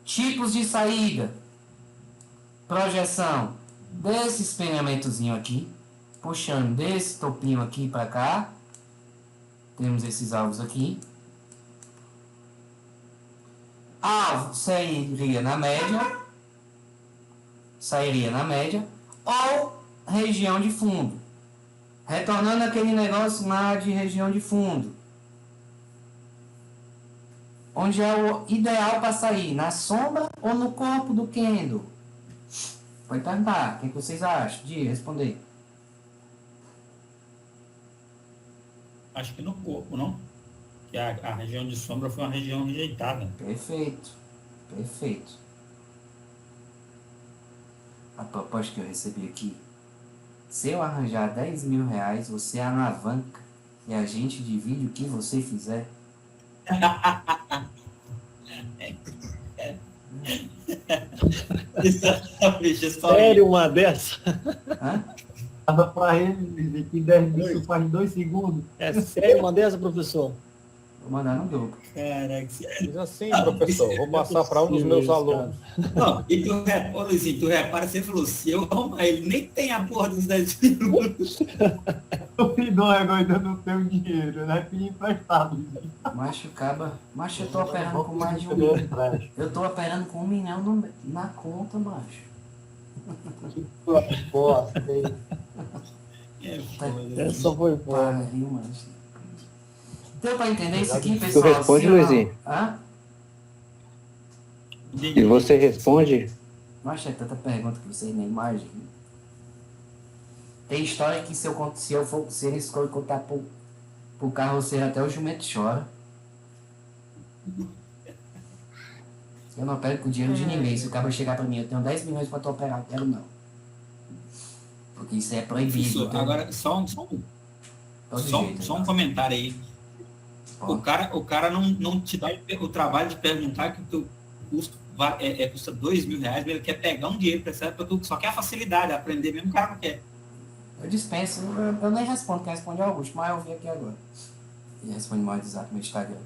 Tipos de saída. Projeção desse espelhamentozinho aqui, puxando desse topinho aqui para cá. Temos esses alvos aqui. Alvo sairia na média, ou região de fundo. Retornando aquele negócio lá de região de fundo. Onde é o ideal para sair? Na sombra ou no corpo do candle? Pode perguntar. O que vocês acham? De responder. Acho que no corpo, não? Que a região de sombra foi uma região rejeitada. Perfeito. A proposta que eu recebi aqui. Se eu arranjar 10 mil reais, você alavanca e a gente divide o que você fizer. Sério, uma dessa? Hã? Tava pra ele que 10 mil isso faz 2 segundos. É sério uma dessa, professor? Vou mandar no grupo. Caraca. Diz assim, professor, vou passar para um dos meus alunos. Não, e tu, ô Luizinho, tu repara, você falou, se eu arrumar ele, nem tem a porra dos 10 minutos. O Pidon ainda não tem o dinheiro, né? Pedir emprestado. Macho, eu tô operando com mais de 1 milhão. Eu tô operando com 1 milhão na conta, macho. Bosta, hein? Essa foi boa. Pariu, macho. Deu pra entender isso aqui, Tu pessoal? responde, Sim ou não? Luizinho? Hã? E você responde? Macho, é tanta pergunta que vocês nem imaginam. Tem história que se ele escolhe contar pro carroceiro até o jumento chora. Eu não opero com dinheiro de ninguém. Se o cara chegar pra mim, eu tenho 10 milhões pra tu operar, eu quero não. Porque isso é proibido. Isso, agora, só um comentário aí. O cara não te dá o trabalho de perguntar que o teu custo custa 2 mil reais, mas ele quer pegar um dinheiro pra você, porque tu só quer a facilidade, aprender mesmo, o cara não quer. Eu dispenso, eu nem respondo, quem responde é o Augusto, mas eu vi aqui agora. E responde mais WhatsApp no Instagram.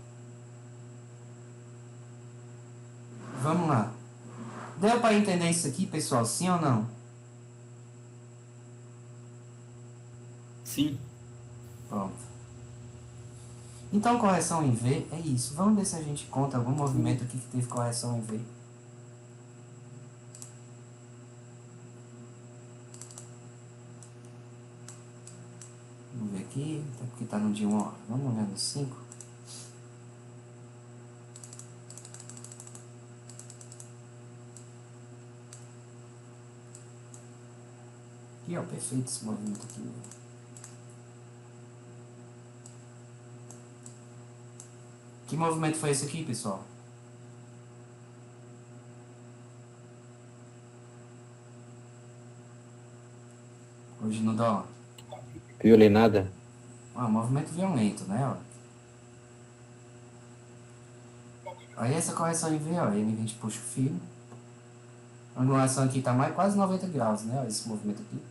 Vamos lá. Deu para entender isso aqui, pessoal? Sim ou não? Sim. Pronto. Então, correção em V é isso. Vamos ver se a gente conta algum movimento aqui que teve correção em V. Vamos ver aqui, até porque está no dia 1 hora. Vamos olhar no 5. Aqui, ó, perfeito esse movimento aqui. Que movimento foi esse aqui, pessoal? Hoje no dólar. Violinada? Movimento violento, né? Ó. Aí essa correção em V, ó. M20 puxa o fio. A angulação aqui tá quase 90 graus, né? Ó, esse movimento aqui.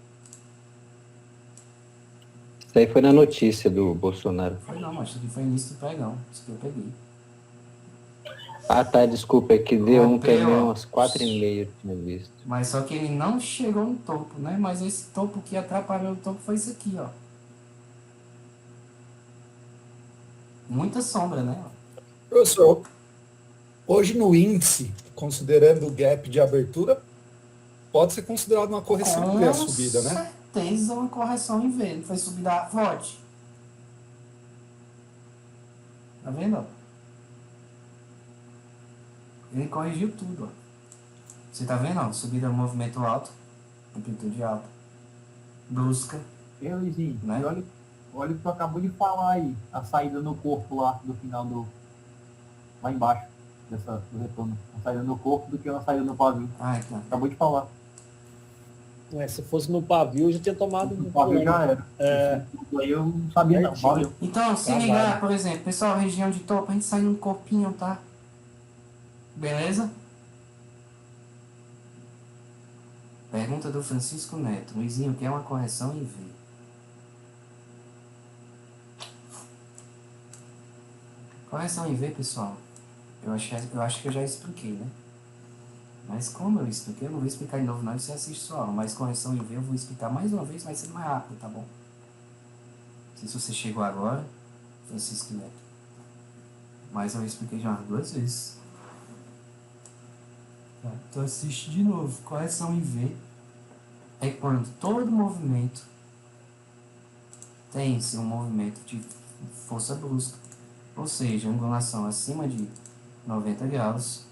Isso aí foi na notícia do Bolsonaro. Foi não, mas isso aqui foi início do pregão. Isso que eu peguei. Ah, tá, desculpa, é que deu um Rompeu, também ó. umas 4,5 eu tinha visto. Mas só que ele não chegou no topo, né? Mas esse topo que atrapalhou o topo foi isso aqui, ó. Muita sombra, né? Professor, hoje no índice, considerando o gap de abertura, pode ser considerado uma correção em V a subida, né? Com certeza uma correção em V. Não foi subida forte. Tá vendo, ó? Ele corrigiu tudo, ó. Você tá vendo, ó? Subida no movimento alto, amplitude alta, brusca, Luizinho, né? e olha o que tu acabou de falar aí, a saída no corpo lá do final do. Lá embaixo do retorno. Uma saída no corpo do que uma saída no pavio. Ah, então. Acabou de falar. Se fosse no pavio, eu já tinha tomado. No pavio já era. Isso aí eu não sabia não. Valeu. Então, se ligar, por exemplo, pessoal, região de topo, a gente sai num corpinho, tá? Beleza? Pergunta do Francisco Neto. Luizinho, o que é uma correção em V? Correção em V, pessoal, eu acho que eu já expliquei, né? Mas como eu expliquei, eu não vou explicar de novo não, você assiste sua aula. Mas correção em V eu vou explicar mais uma vez, vai ser mais rápido, tá bom? Não sei se você chegou agora, Francisco Neto. Mas eu expliquei já umas 2 vezes. Tá? Então assiste de novo. Correção em V é quando todo movimento tem-se um movimento de força brusca, ou seja, angulação acima de 90 graus,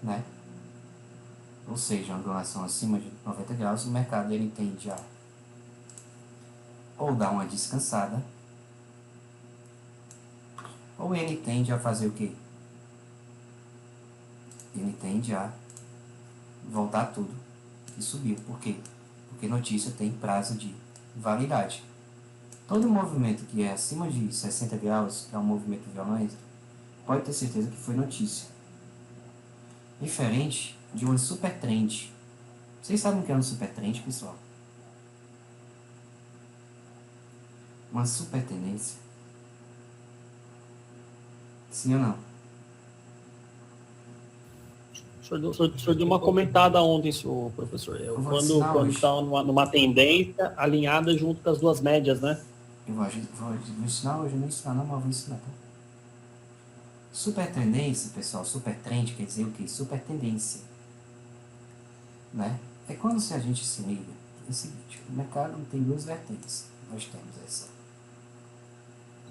né? Ou seja, angulação acima de 90 graus, o mercado ele tende a ou dar uma descansada, ou ele tende a fazer o quê? Ele tende a voltar tudo e subiu. Por quê? Porque notícia tem prazo de validade. Todo movimento que é acima de 60 graus, que é um movimento violento, pode ter certeza que foi notícia. Diferente de uma super trend. Vocês sabem o que é uma super trend, pessoal? Uma super tendência. Sim ou não? O senhor deu uma comentada ontem, senhor professor. Quando está numa tendência alinhada junto com as duas médias, né? Eu vou ensinar hoje, eu não ensinar não, mas eu vou ensinar, tá? Super tendência, pessoal, super trend quer dizer o quê? Super tendência, né? É quando a gente se liga, é o seguinte, o mercado tem 2 vertentes. Nós temos essa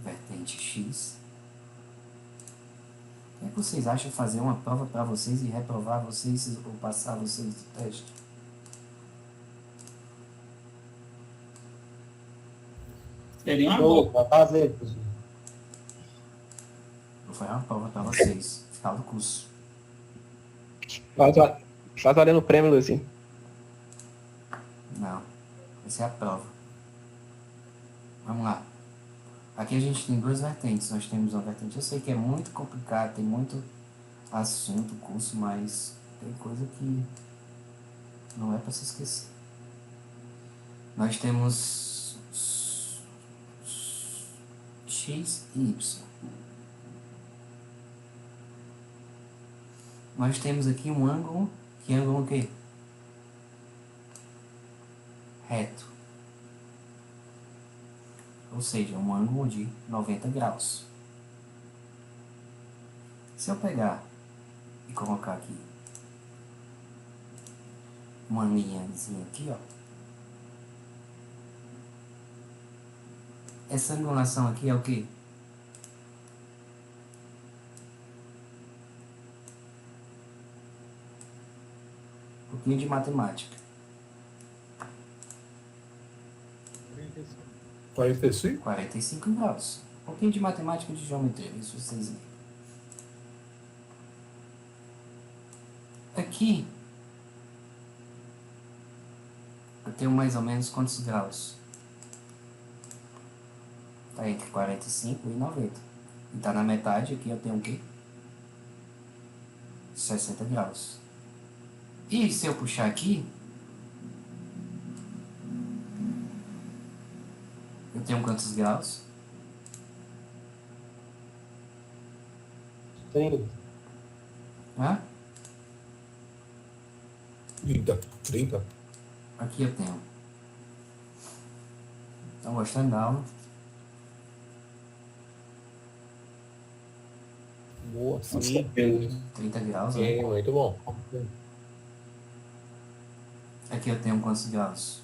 vertente X. O que é que vocês acham fazer uma prova para vocês e reprovar vocês ou passar vocês do teste? Seria uma boa. Vai fazer, professor. Vou fazer uma prova para vocês, final do curso. Faz valendo o prêmio, Luizinho. Não, essa é a prova. Vamos lá. Aqui a gente tem 2 vertentes. Nós temos uma vertente, eu sei que é muito complicado, tem muito assunto, curso, mas tem coisa que não é para se esquecer. Nós temos X e Y. Nós temos aqui um ângulo, que ângulo o quê? Reto. Ou seja, um ângulo de 90 graus. Se eu pegar e colocar aqui uma linhazinha aqui, ó. Essa angulação aqui é o quê? Um pouquinho de matemática. 45? 45 graus. Um pouquinho de matemática e de geometria, isso vocês viram. Aqui, eu tenho mais ou menos quantos graus? Está entre 45 e 90. E está na metade, aqui eu tenho o quê? 60 graus. E se eu puxar aqui, eu tenho quantos graus? 30. Hã? 30. Aqui eu tenho. Estão gostando da aula? Boa, Com sim. certeza. 30 graus, Sim, né? muito bom. Aqui eu tenho quantos graus?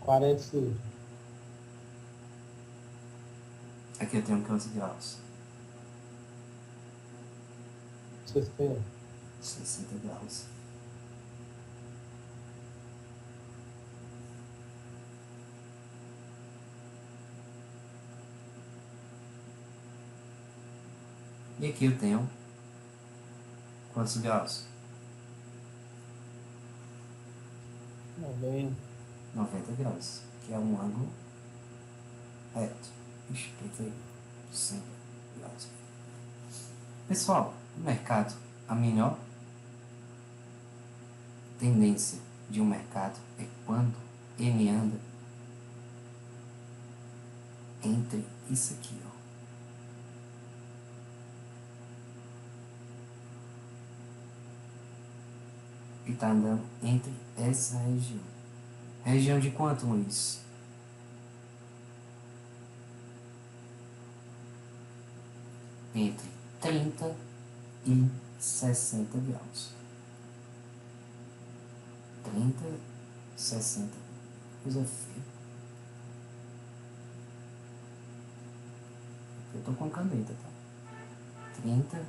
45. Aqui eu tenho quantos graus? 60. 60 graus. E aqui eu tenho quantos graus? 90 graus, que é um ângulo reto. Ixi, perfeito. 100 graus. Pessoal, no mercado, a melhor tendência de um mercado é quando ele anda entre isso aqui, ó. Ele está andando entre essa região. Região de quanto, Luiz? Entre 30 e 60 graus. 30, 60. Coisa feia. Eu tô com caneta, tá? 30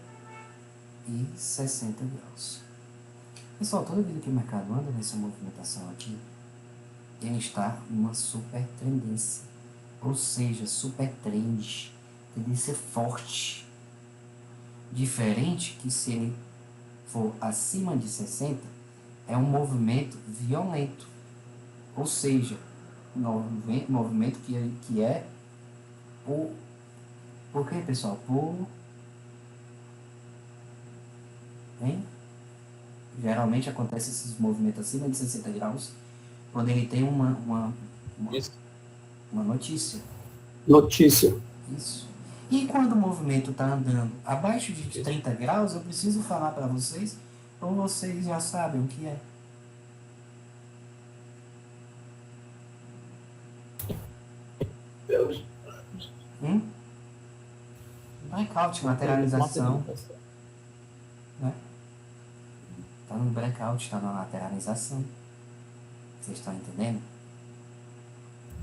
e 60 graus. Pessoal, toda vida que o mercado anda nessa movimentação aqui, ele está numa super tendência. Ou seja, super trend. Tendência forte. Diferente que se ele for acima de 60, é um movimento violento. Ou seja, movimento que é por quê, pessoal? Geralmente acontece esses movimentos acima de 60 graus quando ele tem uma notícia. Notícia. Isso. E quando o movimento está andando abaixo de 30 graus, eu preciso falar para vocês, ou vocês já sabem o que é. Blackout, lateralização. Né? Tá no blackout, tá na lateralização. Vocês estão entendendo?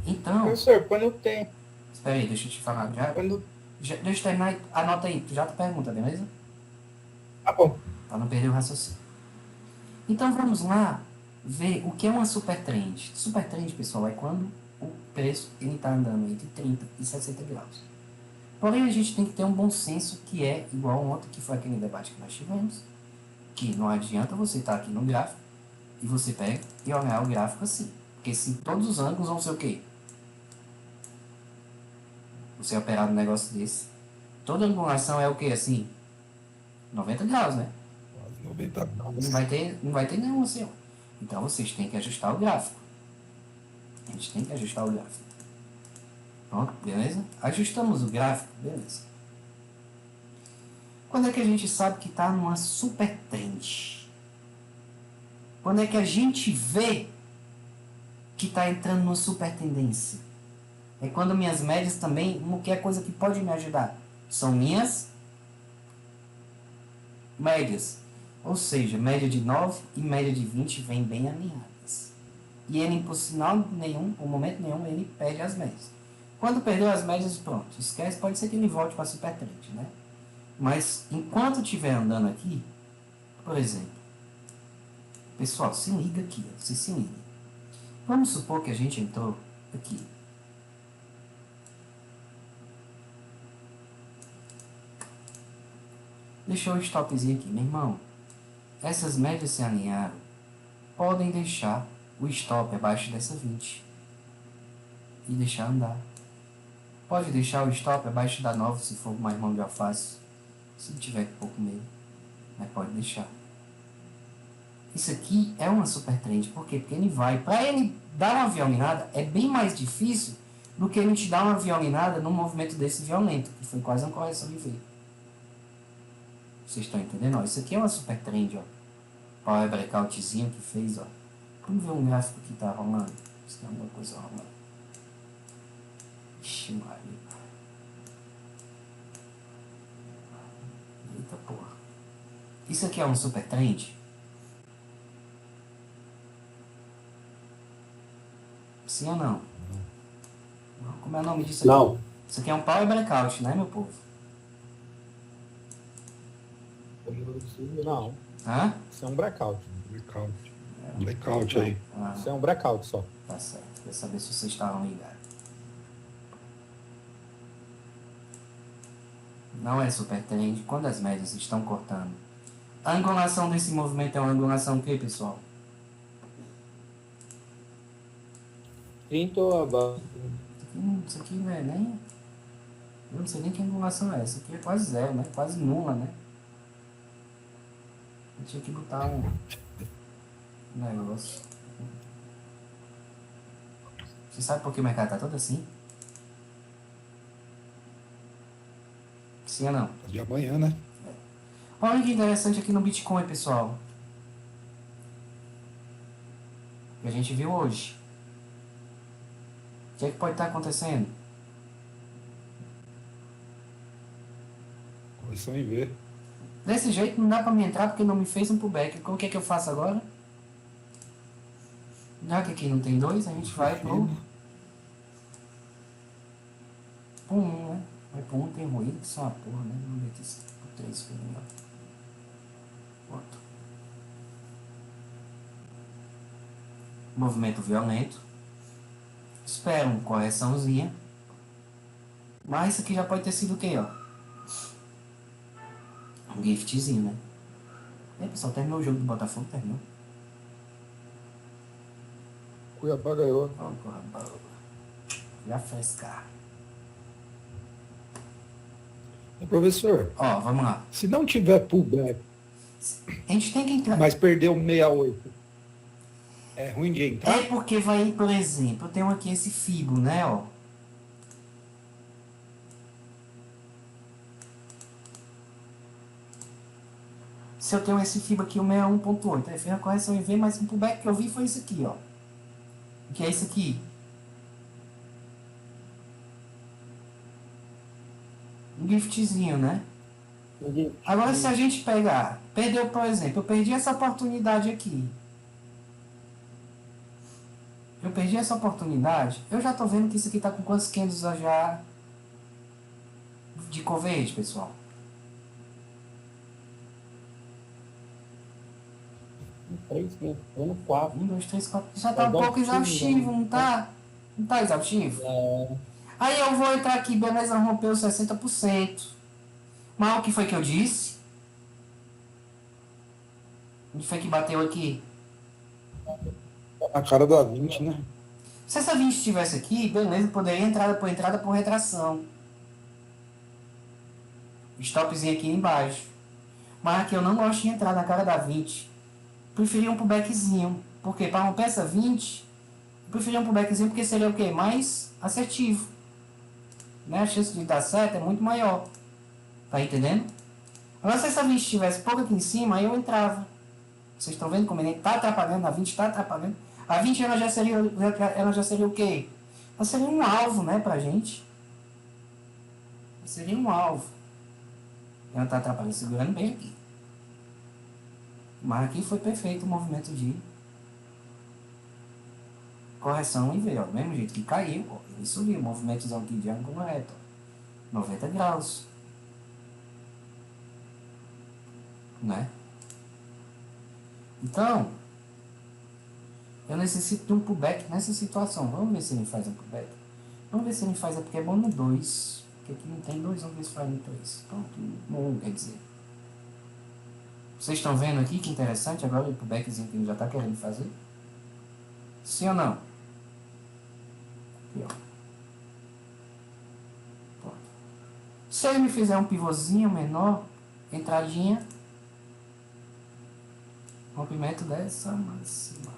Então... Professor, quando tem... Espera aí, deixa eu te falar. Deixa eu terminar. Anota aí, tu já te pergunta, beleza? Tá bom. Pra não perder o raciocínio. Então vamos lá ver o que é uma super trend. Super trend, pessoal, é quando o preço ele tá andando entre 30 e 60 graus. Porém, a gente tem que ter um bom senso que é igual ontem, que foi aquele debate que nós tivemos, que não adianta você estar aqui no gráfico e você pega e olhar o gráfico assim. Porque se todos os ângulos vão ser o quê? Você operar um negócio desse. Toda angulação é o quê, assim? 90 graus, né? 90 graus. Não vai ter nenhum assim. Então, vocês têm que ajustar o gráfico. A gente tem que ajustar o gráfico. Pronto, beleza? Ajustamos o gráfico, beleza. Quando é que a gente sabe que está numa super trend? Quando é que a gente vê que está entrando numa super tendência? É quando minhas médias também, o que é coisa que pode me ajudar? São minhas médias. Ou seja, média de 9 e média de 20 vêm bem alinhadas. E ele, por sinal nenhum, por momento nenhum, ele perde as médias. Quando perdeu as médias, pronto, esquece, pode ser que ele volte para a super trend, né? Mas, enquanto estiver andando aqui, por exemplo, pessoal, se liga aqui, vocês se ligam. Vamos supor que a gente entrou aqui. Deixou o stopzinho aqui, meu irmão. Essas médias se alinharam. Podem deixar o stop abaixo dessa 20. E deixar andar. Pode deixar o stop abaixo da 9 se for mais mão de alface. Se tiver com pouco medo. Mas pode deixar. Isso aqui é uma super trend. Por quê? Porque ele vai. Para ele dar uma violinada é bem mais difícil do que ele te dar uma violinada num movimento desse violento. Que foi quase uma correção de V. Vocês estão entendendo? Ó, isso aqui é uma super trend, ó. Power breakoutzinho que fez, ó. Vamos ver um gráfico que tá rolando. Se tem alguma coisa rolando. Ixi, Maria. Eita porra. Isso aqui é um super trend? Sim ou não? Como é o nome disso aqui? Não. Isso aqui é um power breakout, né, meu povo? Não. Hã? Isso é um breakout. Blackout aí. Ah, Isso é um breakout só. tá certo. Queria saber se vocês estavam ligados. Não é super trend quando as médias estão cortando. A angulação desse movimento é uma angulação o quê, pessoal? 30 ou abaixo? Isso aqui não é nem... Eu não sei nem que angulação é. Isso aqui é quase zero, né? Quase nula, né? Eu tinha que botar um negócio. Você sabe por que o mercado tá todo assim? Sim ou não? De amanhã, né? Olha que interessante aqui no Bitcoin, pessoal. Que a gente viu hoje. O que é que pode estar acontecendo? Correção em V. Desse jeito não dá pra me entrar porque não me fez um pullback. O que é que eu faço agora? Já que aqui não tem dois, a gente vai pro 1, né? Vai pro 1, tem ruído, que só uma porra, né? Vamos ver aqui se o 3 foi melhor. Pronto. Movimento violento. Espero uma correçãozinha. Mas isso aqui já pode ter sido o quê, ó? Um giftzinho, né? E aí, pessoal, terminou o jogo do Botafogo? Terminou. Cuiabá ganhou. Ó, Cuiabá. Já frescar. Professor, Ó, vamos lá. se não tiver pullback, A gente tem que entrar. mas perdeu 68, é ruim de entrar? É porque vai, por exemplo, eu tenho aqui esse fibo, né, ó. Se eu tenho esse fibo aqui, o meu é 1.8. Aí fez a correção em V, mas o pullback que eu vi foi isso aqui, ó. Que é isso aqui. Um giftzinho, né? Agora, se a gente pegar... Perdeu, por exemplo, eu perdi essa oportunidade aqui. Eu perdi essa oportunidade. Eu já tô vendo que isso aqui tá com quantos candles já de cor verde, pessoal? Vamos 4. 1, 2, 3, 4. Já tá um pouco exaustivo, não tá? Não tá exaustivo? Aí eu vou entrar aqui, beleza, rompeu 60%. Mas o que foi que eu disse? Onde foi que bateu aqui? A cara da 20, né? Se essa 20 estivesse aqui, beleza, poderia entrada por retração. Stopzinho aqui embaixo. Mas aqui eu não gosto de entrar na cara da 20. Preferi um pullbackzinho. Por quê? Para romper essa 20, eu preferi um pullbackzinho porque seria o quê? Mais assertivo. Né? A chance de dar certo é muito maior. Tá entendendo? Agora se essa 20 estivesse pouco aqui em cima, aí eu entrava. Vocês estão vendo como ele está atrapalhando? A 20 está atrapalhando. A 20 ela já seria o quê? Ela seria um alvo, né, pra gente. Seria um alvo. Ela está atrapalhando, segurando bem aqui. Mas aqui foi perfeito o movimento de correção e veio, ó. Do mesmo jeito que caiu, ó, ele subiu. Movimentozão aqui de ângulo reto. 90 graus. Né? Então, eu necessito de um pullback nessa situação. Vamos ver se ele faz um pullback. Vamos ver se ele faz, é porque é bom no 2. Porque aqui não tem 2, vamos ver se faz no 3. Pronto, no 1, quer dizer. Vocês estão vendo aqui que interessante agora o pullbackzinho que ele já está querendo fazer? Sim ou não? Aqui, ó. Pronto. Se ele me fizer um pivôzinho menor, entradinha, rompimento dessa máxima.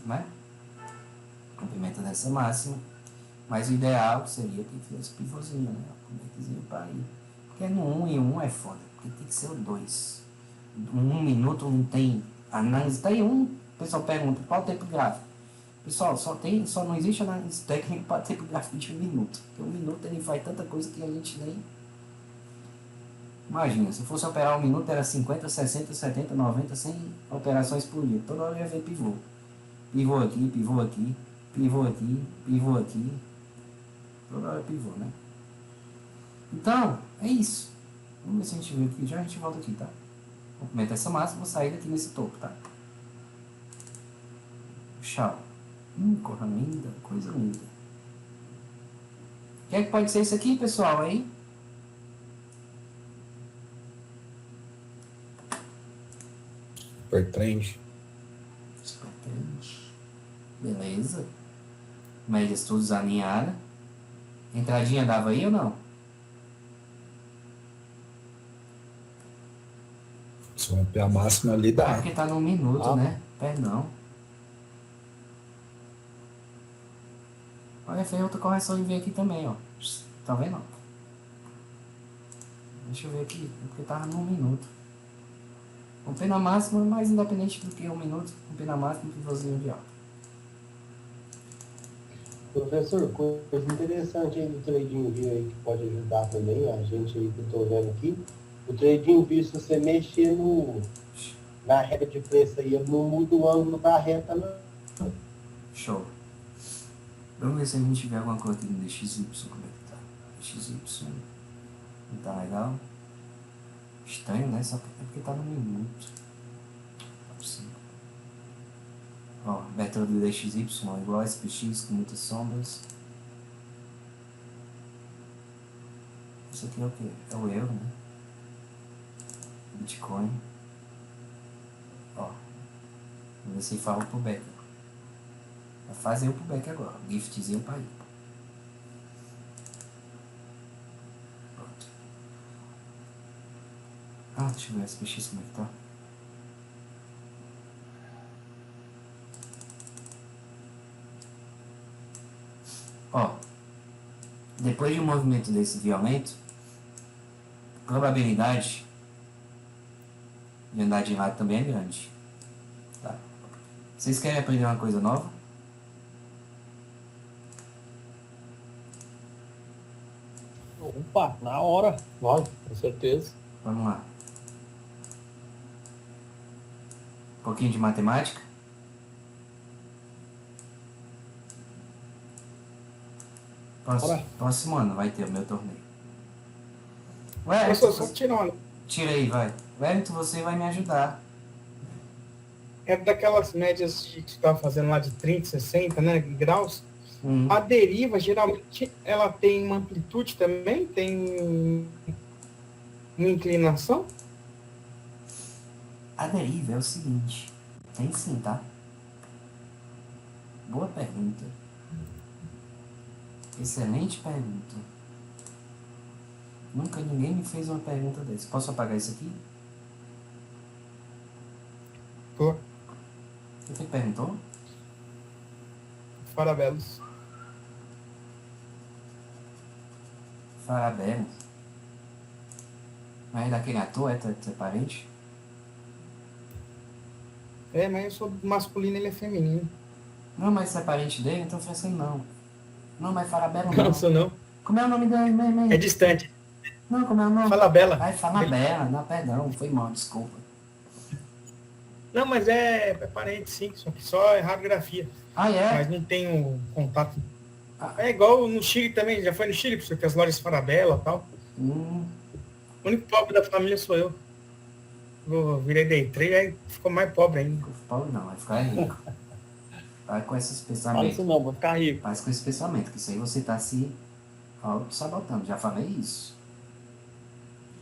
Né? Rompimento dessa máxima. Mas o ideal seria que fizesse pivôzinho, né? Rompimento para ir. Porque no 1 e 1 é foda. Porque tem que ser o 2. 1 minuto não tem análise. Tá aí o pessoal pergunta qual o tempo gráfico. Pessoal, só não existe análise técnica para tempo gráfico de 1 minuto. Porque 1 minuto ele faz tanta coisa que a gente nem Imagina, se eu fosse operar 1 minuto, era 50, 60, 70, 90, 100 operações por dia. Toda hora eu ia ver pivô. Pivô aqui, pivô aqui, pivô aqui, pivô aqui. Toda hora pivô, né? Então, é isso. Vamos ver se a gente vê aqui. Já a gente volta aqui, tá? Vou aumentar essa massa e vou sair daqui nesse topo, tá? Tchau. Corra linda, coisa linda. O que é que pode ser isso aqui, pessoal, aí? Supertrend. Supertrend. Beleza. Médias todas alinhadas. Entradinha dava aí ou não? Se romper a máxima ali, dá. Porque tá no minuto, né? Perdão. Olha, fez outra correção de ver aqui também, ó. Tá vendo? Deixa eu ver aqui. Porque tava no minuto. Romper na máxima, mais independente do que 1 minuto. Romper na máxima, pivôzinho de alta. Professor, coisa interessante aí do TradingView aí que pode ajudar também a gente aí que eu tô vendo aqui. O TradingView, se você mexer na reta de preço aí, ele não muda o ângulo da reta, não. Show. Vamos ver se a gente vê alguma coisa aqui no DXY, como é que tá. DXY. Não tá legal. Estranho, né? Só porque tá no minuto. Tá possível. Ó, abertura do DXY igual a SPX com muitas sombras. Isso aqui é o que? É o euro, né? Bitcoin. Ó. Vamos ver se fala o pullback. Vai fazer o pullback agora. Giftzinho pra ir. Pronto. Ah, deixa eu ver o SPX como é que tá. Ó, depois de um movimento desse violento, a probabilidade de andar de lado também é grande. Tá? Vocês querem aprender uma coisa nova? Opa, na hora. Lógico, com certeza. Vamos lá. Um pouquinho de matemática. Próximo ano vai ter o meu torneio. Ué, Professor, só tirando. Tira aí, vai. Wellington, você vai me ajudar. É daquelas médias que você estava fazendo lá de 30, 60, né, graus. A deriva, geralmente, ela tem uma amplitude também? Tem uma inclinação? A deriva é o seguinte. Tem sim, tá? Boa pergunta. Excelente pergunta. Nunca ninguém me fez uma pergunta dessa. Posso apagar isso aqui? Tô. Você perguntou? Farabelos. Farabelos. Mas é daquele ator, é parente? É, mas eu sou masculino, ele é feminino. Não, mas você é parente dele, então foi assim, não. Não, mas Farabella não. Não, sou não. Como é o nome dele? É distante. Não, como é o nome? Falabella. Vai, Falabella. Não, perdão, foi mal, desculpa. Não, mas é parente, sim. Só que só é radiografia. Ah, é? Mas não tenho contato. É igual no Chile também. Já foi no Chile, porque as lojas Farabella e tal. O único pobre da família sou eu. Eu virei day trade, aí ficou mais pobre ainda. Pobre não, vai ficar rico. Vai com esses pensamentos. Fala isso não, vai ficar rico. Faz com esse pensamento, que isso aí você está se auto-sabotando. Já falei isso.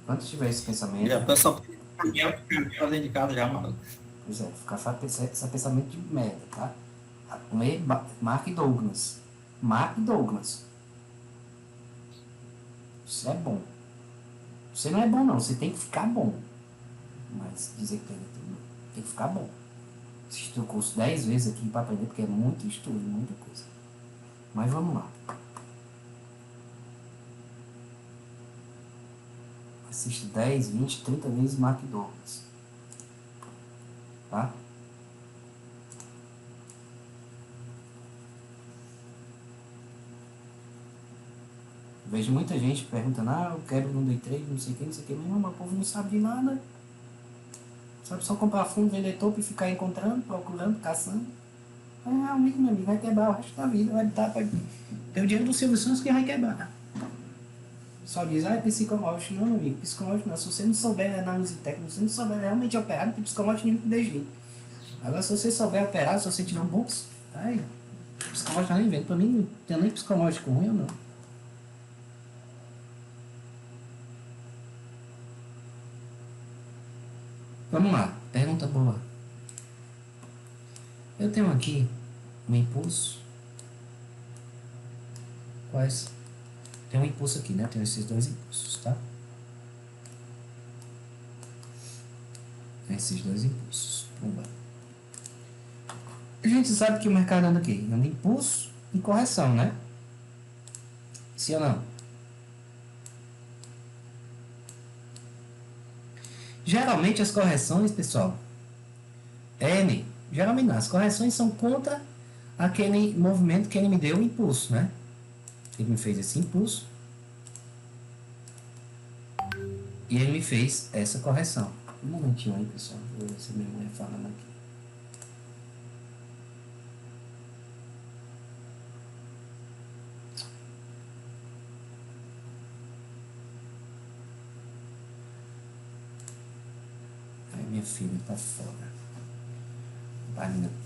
Quando tiver esse pensamento... Já tô só dentro de casa já, maluco. Pois é, ficar esse pensamento de merda, tá? Comer Mark Douglas. Mark Douglas. Isso é bom. Você não é bom, não. Você tem que ficar bom. Mas dizer que tem que ficar bom. Assisti o curso 10 vezes aqui para aprender, porque é muito estudo, muita coisa. Mas vamos lá. Assiste 10, 20, 30 vezes Mark Douglas. Tá? Vejo muita gente perguntando, eu quebro no day trade, não sei o que, mas o povo não sabe de nada. Sabe só comprar fundo, vender topo e ficar encontrando, procurando, caçando. Realmente, meu amigo, vai quebrar o resto da vida, vai ter o dinheiro do Silvio Santos que vai quebrar. Só diz, é psicológico. Não, meu amigo, psicológico não. Se você não souber análise técnica, se você não souber realmente operar, não tem psicológico nenhum que dê jeito. Agora, se você souber operar, se você tiver um bom psicológico nem vendo. Pra mim, não tem nem psicológico ruim ou não. Vamos lá, pergunta boa. Eu tenho aqui um impulso. Quais? Tem um impulso aqui, né? Tem esses dois impulsos, tá? Tem esses dois impulsos. Vamos lá. A gente sabe que o mercado anda aqui, anda impulso e correção, né? Sim ou não? Geralmente as correções, pessoal, geralmente não, as correções são contra aquele movimento que ele me deu o impulso, né? Ele me fez esse impulso e ele me fez essa correção. Um momentinho aí, pessoal, vou ver se minha mulher falando aqui. Minha filha tá fora.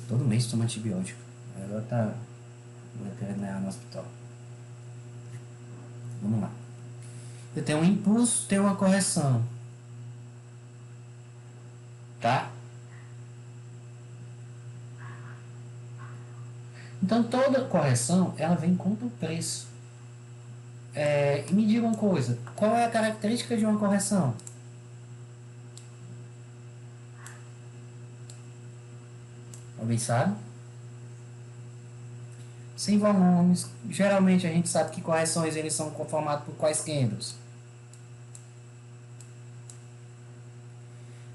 Todo mês toma antibiótico. Ela tá querendo ganhar no hospital. Vamos lá. Eu tenho um impulso, tenho uma correção. Tá? Então toda correção ela vem contra o preço. E me diga uma coisa, qual é a característica de uma correção? Alguém sabe? Sem volumes. Geralmente a gente sabe que correções eles são conformados por quais candles?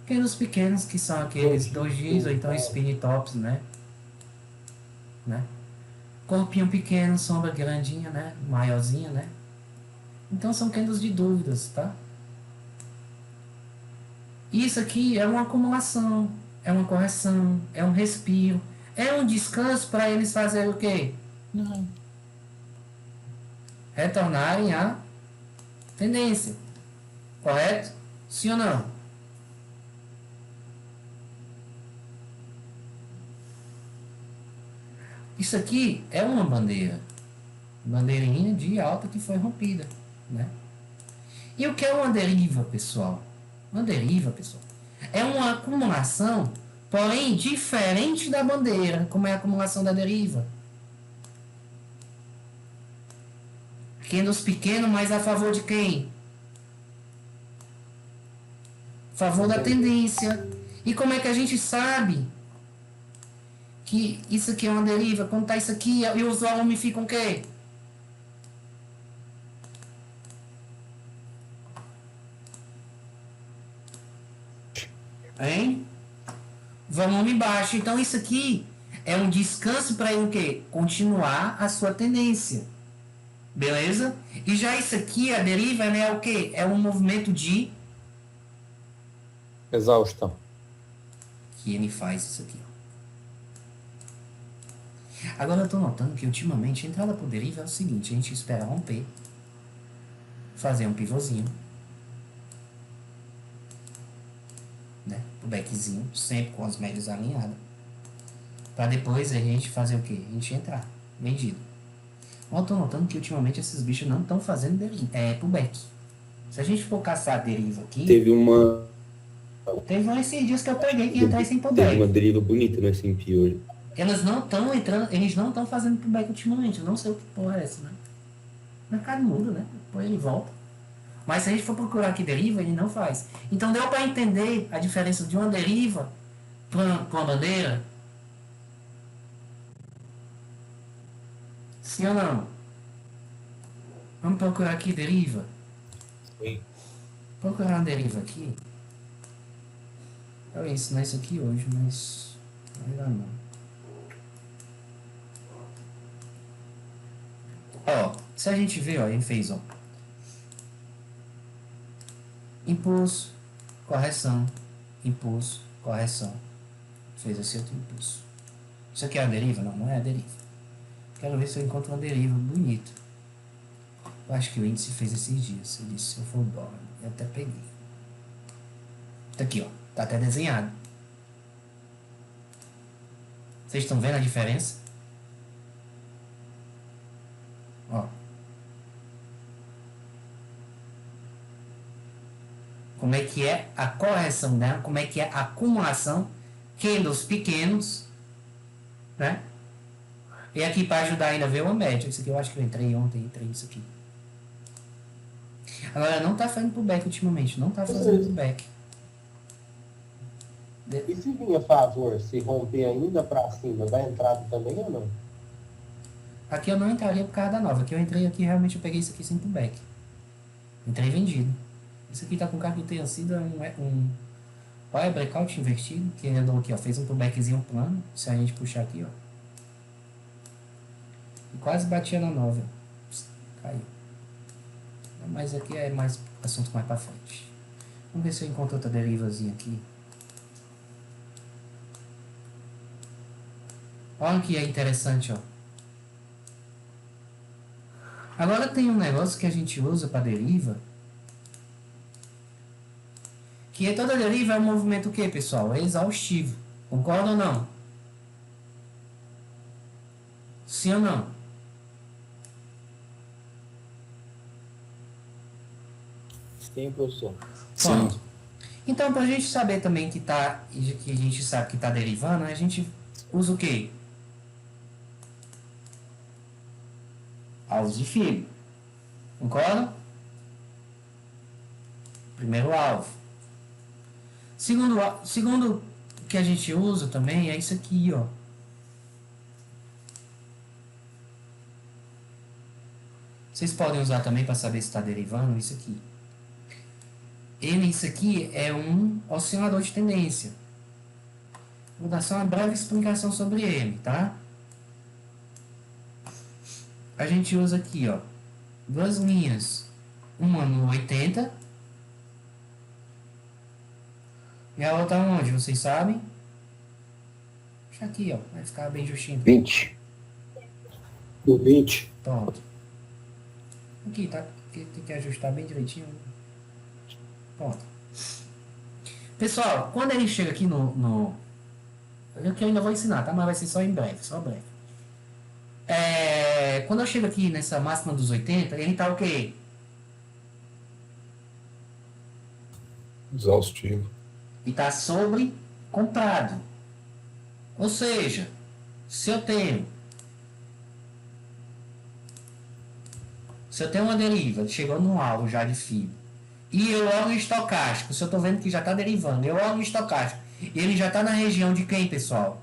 Candles pequenos, que são aqueles dojis ou então spin tops, né? Corpinho pequeno, sombra grandinha, né? Maiorzinha, né? Então são candles de dúvidas, tá? Isso aqui é uma acumulação. É uma correção, é um respiro, é um descanso para eles fazerem o quê? Não. Retornarem à tendência. Correto? Sim ou não? Isso aqui é uma bandeira. Bandeirinha de alta que foi rompida, né? E o que é uma deriva, pessoal? Uma deriva, pessoal, é uma acumulação, porém diferente da bandeira, como é a acumulação da deriva. Candles pequenos, mas a favor de quem? A favor da tendência. E como é que a gente sabe que isso aqui é uma deriva? Quando está isso aqui e os volumes ficam o quê? Hein? Volume baixo. Então isso aqui é um descanso para ele o quê? Continuar a sua tendência. Beleza? E já isso aqui, a deriva, né, é o quê? É um movimento de exaustão. Que ele faz isso aqui, ó. Agora eu tô notando que ultimamente a entrada por deriva é o seguinte, a gente espera romper, fazer um pivôzinho, né? O backzinho, sempre com as médias alinhadas. Para depois a gente fazer o quê? A gente entrar, vendido. Eu tô notando que ultimamente esses bichos não estão fazendo pullback. Se a gente for caçar a deriva aqui... Teve um esses dias que eu peguei e entrei sem pullback. Teve uma deriva bonita no S&P hoje. Eles não estão entrando, eles não estão fazendo pullback ultimamente. Eu não sei o que porra é essa, né? O mercado muda, né? Depois ele volta. Mas se a gente for procurar aqui deriva, ele não faz. Então deu para entender a diferença de uma deriva para uma bandeira? Sim ou não? Vamos procurar aqui deriva? Sim. Procurar uma deriva aqui. Eu ia ensinar isso aqui hoje, mas não vai dar não. Ó, se a gente ver, ó, ele fez, ó, impulso, correção, impulso, correção. Fez esse outro impulso. Isso aqui é a deriva? Não, não é a deriva. Quero ver se eu encontro uma deriva bonita. Eu acho que o índice fez esses dias. Ele disse, se eu for o dólar. Eu até peguei. Tá aqui, ó. Tá até desenhado. Vocês estão vendo a diferença? Ó. Como é que é a correção dela? Como é que é a acumulação? Candles pequenos, né? E aqui para ajudar ainda a ver uma média. Isso aqui eu acho que eu entrei ontem, entrei isso aqui. Agora não tá fazendo pullback ultimamente, não tá fazendo pullback. E se vir a favor, se romper ainda para cima, vai entrar também ou não? Aqui eu não entraria por causa da nova. Aqui eu entrei aqui, realmente eu peguei isso aqui sem pullback. Entrei vendido. Isso aqui tá com cara que tenha sido olha, breakout invertido, que ele andou aqui, ó, fez um pullbackzinho plano. Se a gente puxar aqui, ó. E quase batia na nova. Caiu. Mas aqui é mais assunto mais pra frente. Vamos ver se eu encontro outra derivazinha aqui. Olha que é interessante, ó. Agora tem um negócio que a gente usa para deriva. Que é toda deriva é um movimento o que, pessoal? É exaustivo. Concorda ou não? Sim ou não? Sim, professor. Pronto. Então, para a gente saber também que a gente sabe que está derivando, a gente usa o quê? Alvos de fibra. Concorda? Primeiro alvo. Segundo que a gente usa também é isso aqui, ó. Vocês podem usar também para saber se está derivando isso aqui. Isso aqui é um oscilador de tendência. Vou dar só uma breve explicação sobre ele, tá? A gente usa aqui, ó, duas linhas, uma no 80 e a outra onde, vocês sabem? Deixa aqui, ó, vai ficar bem justinho. 20. Do 20. Pronto. Aqui, tá? Tem que ajustar bem direitinho. Pronto. Pessoal, quando ele chega aqui que eu ainda vou ensinar, tá? Mas vai ser só em breve, só breve. Quando eu chego aqui nessa máxima dos 80, ele tá o quê? Exaustivo. E tá sobre comprado. Ou seja, se eu tenho uma deriva, chegou no alvo já de fibra, e eu olho o estocástico, se eu estou vendo que já está derivando, eu olho o estocástico, e ele já está na região de quem, pessoal?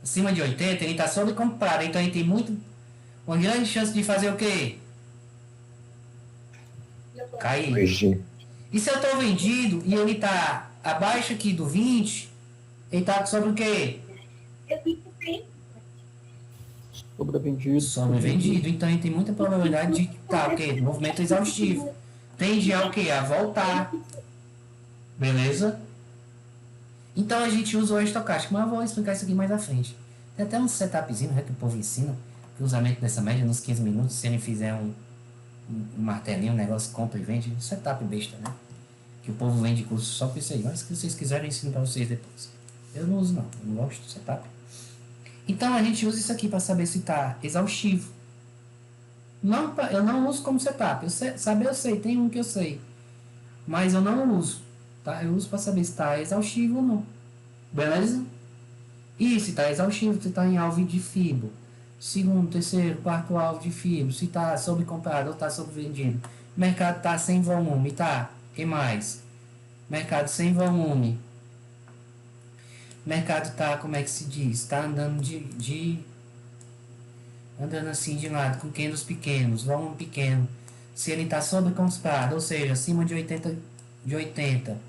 Acima de 80, ele está sobrecomprado, então ele tem uma grande chance de fazer o quê? Cair. E se eu estou vendido e ele está abaixo aqui do 20, ele está sobre o quê? Sobrevendido. Então ele tem muita probabilidade de estar o quê? Movimento exaustivo. Tende a o quê? A voltar. Beleza? Então a gente usa o estocástico, mas eu vou explicar isso aqui mais à frente. Tem até um setupzinho, né, que o povo ensina, cruzamento dessa média nos 15 minutos, se ele fizer um martelinho, um negócio, compra e vende, setup besta, né? Que o povo vende curso só por isso aí. Mas se vocês quiserem, eu ensino para vocês depois. Eu não uso não, eu não gosto do setup. Então a gente usa isso aqui para saber se está exaustivo. Eu não uso como setup. Eu sei, tem um que eu sei. Mas eu não uso. Tá? Eu uso para saber se está exaustivo ou não. Beleza? E se está exaustivo, se está em alvo de fibra. Segundo, terceiro, quarto alvo de fibra. Se está sobrecomprado ou está sobrevendido. Mercado está sem volume, tá? E mais? Mercado sem volume. Mercado tá, como é que se diz? Tá andando andando assim de lado, com candles pequenos, volume pequeno. Se ele tá sobrecomprado, ou seja, acima de 80.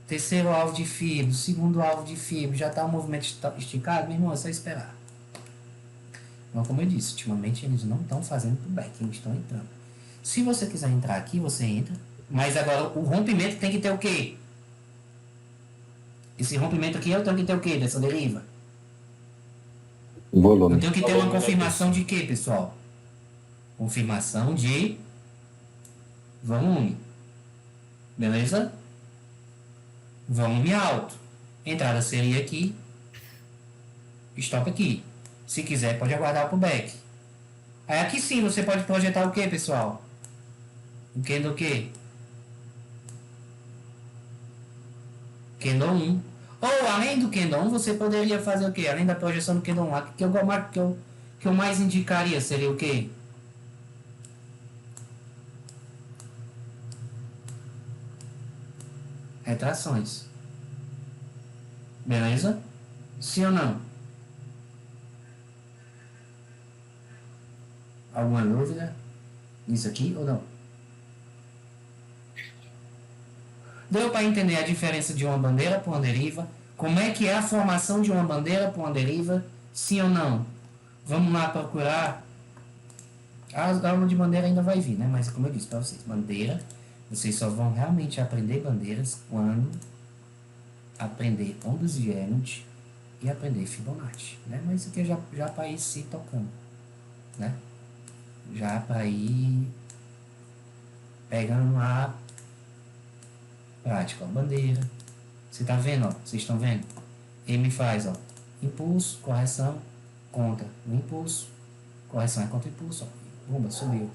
Terceiro alvo de fibra, segundo alvo de fibra, já tá um movimento esticado, meu irmão, é só esperar. Então, como eu disse, ultimamente eles não estão fazendo pullback, eles estão entrando. Se você quiser entrar aqui, você entra. Mas agora o rompimento tem que ter o quê? Esse rompimento aqui eu tenho que ter o quê dessa deriva? Volume. Eu tenho que ter uma confirmação de quê, pessoal? Confirmação de volume. Beleza? Volume alto. Entrada seria aqui. Stop aqui. Se quiser, pode aguardar pro back. Aí aqui sim você pode projetar o que, pessoal? O candle o quê? Candle 1. Ou além do candle 1, você poderia fazer o quê? Além da projeção do candle 1, que eu mais indicaria seria o quê? Retrações. Beleza? Sim ou não? Alguma dúvida? Isso aqui ou não? Deu para entender a diferença de uma bandeira para uma deriva? Como é que é a formação de uma bandeira para uma deriva? Sim ou não? Vamos lá procurar. A aula de bandeira ainda vai vir, né? Mas como eu disse para vocês, bandeira, vocês só vão realmente aprender bandeiras quando aprender ondas de Elliott e aprender Fibonacci, né? Mas isso aqui é já para ir se tocando, né? Já para ir pegando a prática, ó, bandeira. Você tá vendo, ó? Vocês estão vendo? Ele me faz, ó, impulso, correção, contra o impulso, correção é contra o impulso, ó. Bumba, subiu.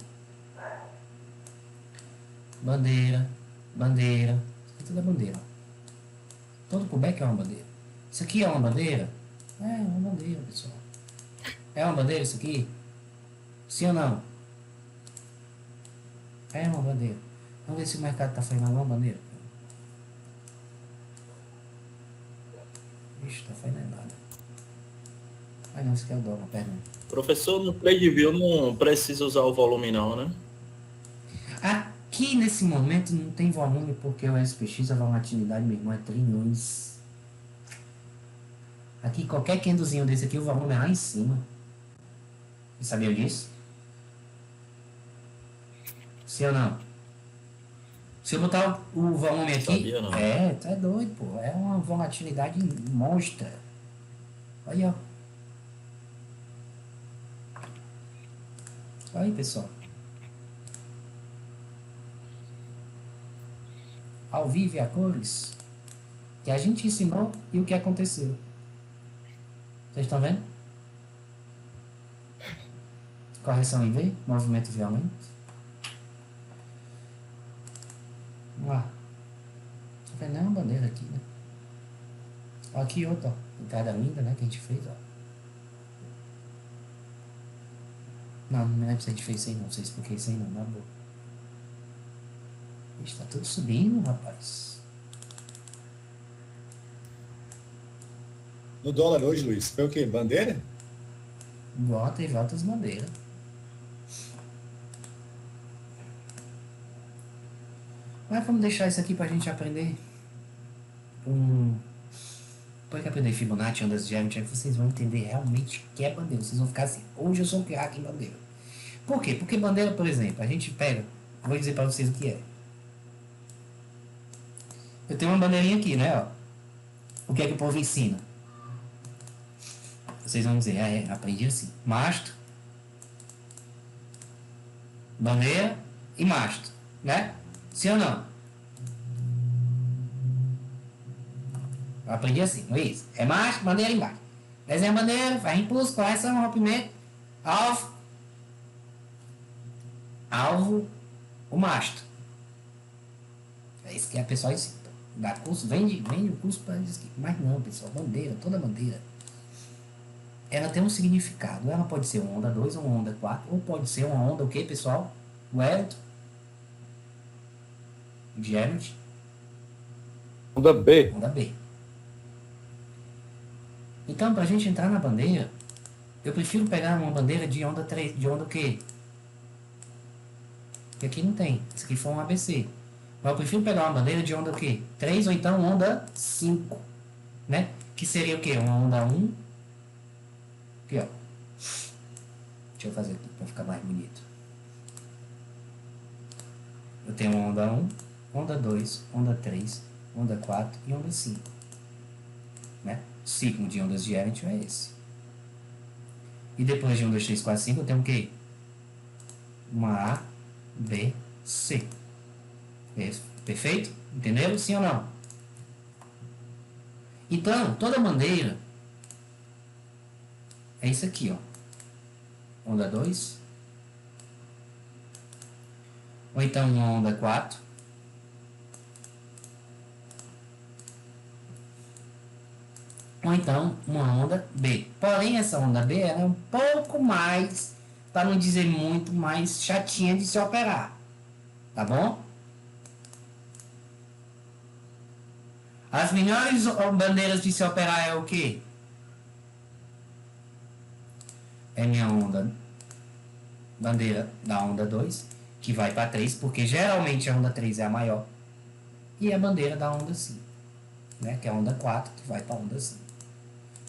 Bandeira, bandeira, isso aqui tudo é bandeira, ó. Todo pullback é uma bandeira. Isso aqui é uma bandeira? É uma bandeira, pessoal. É uma bandeira isso aqui? Sim ou não? É uma bandeira. Vamos ver se o mercado está fazendo uma bandeira. Ixi, tá fazendo nada. Ah não, isso aqui é o dólar, perdão. Professor, no TradeView não precisa usar o volume não, né? Aqui nesse momento não tem volume porque o SPX, a volatilidade, meu irmão, é trilhões. Aqui qualquer candlezinho desse aqui, o volume é lá em cima. Você sabia disso? Sim ou não? Se eu botar o volume aqui... Sabia, não. É, tá doido, pô. É uma volatilidade monstra. Olha, ó. Olha aí, pessoal. Ao vivo e a cores. Que a gente ensinou e o que aconteceu. Vocês estão vendo? Correção em V, movimento violento. Vamos lá. Tá vendo? É uma bandeira aqui, né? Ó, aqui outra, ó. Entrada linda, né? Que a gente fez, ó. Não me lembro se a gente fez isso aí, não. Não sei se expliquei isso aí, não. Na boa. Está tudo subindo, rapaz. No dólar hoje, Luiz, foi o quê? Bandeira? Bota e volta as bandeiras. Mas vamos deixar isso aqui pra gente aprender. Depois que aprender Fibonacci, ondas de Elliott, vocês vão entender realmente o que é bandeira. Vocês vão ficar assim, hoje eu sou um craque em bandeira. Por quê? Porque bandeira, por exemplo, a gente pega, vou dizer pra vocês o que é. Eu tenho uma bandeirinha aqui, né, ó. O que é que o povo ensina? Vocês vão dizer, aprendi assim. Mastro, bandeira e mastro, né? Sim ou não? Eu aprendi assim, Luiz. É mastro, bandeira embaixo. Desenha a bandeira, faz impulso, correção, rompimento, alvo. Alvo, o mastro. É isso que a pessoa ensina. Dá curso, vende o curso para isso aqui. Mas não, pessoal, bandeira, toda bandeira, ela tem um significado. Ela pode ser uma onda 2 ou uma onda 4, ou pode ser uma onda o quê, pessoal? O Elliott. De Elliott. Onda B. Onda B. Então, para a gente entrar na bandeira, eu prefiro pegar uma bandeira de onda 3, de onda o quê? Porque aqui não tem. Isso aqui foi um ABC. Mas eu prefiro pegar uma bandeira de onda o quê? 3 ou então onda 5. Né? Que seria o quê? Uma onda 1. Aqui, ó. Deixa eu fazer aqui para ficar mais bonito. Eu tenho onda 1, onda 2, onda 3, onda 4 e onda 5. Né? O ciclo de ondas de Eddington é esse. E depois de 1, 2, 3, 4, 5, eu tenho o quê? Uma A, B, C. Perfeito? Entenderam? Sim ou não? Então, toda bandeira é isso aqui, ó. Onda 2. Ou então uma onda 4. Ou então uma onda B. Porém, essa onda B ela é um pouco mais, para não dizer muito mais, chatinha de se operar. Tá bom? As melhores bandeiras de se operar é o quê? É minha onda, bandeira da onda 2, que vai para 3, porque geralmente a onda 3 é a maior. E a bandeira da onda 5, né, que é a onda 4, que vai para a onda 5.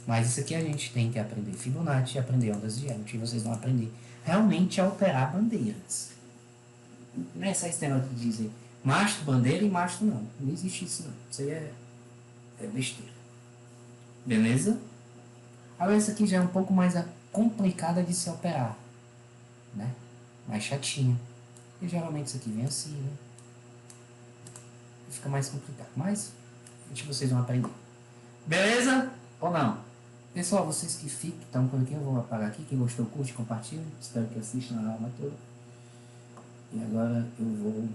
Mas isso aqui a gente tem que aprender Fibonacci e aprender ondas de Eddington. E vocês vão aprender realmente a operar bandeiras. Não é essa história de dizer mastro, bandeira e mastro não. Não existe isso não. Isso aí é besteira. Beleza? Agora essa aqui já é um pouco mais complicada de se operar. Né? Mais chatinha. E geralmente isso aqui vem assim, né? Fica mais complicado. Mas vocês vão aprender. Beleza? Ou não? Pessoal, vocês que ficam, estão por aqui, eu vou apagar aqui. Quem gostou, curte, compartilha. Espero que assistam a aula toda. E agora eu vou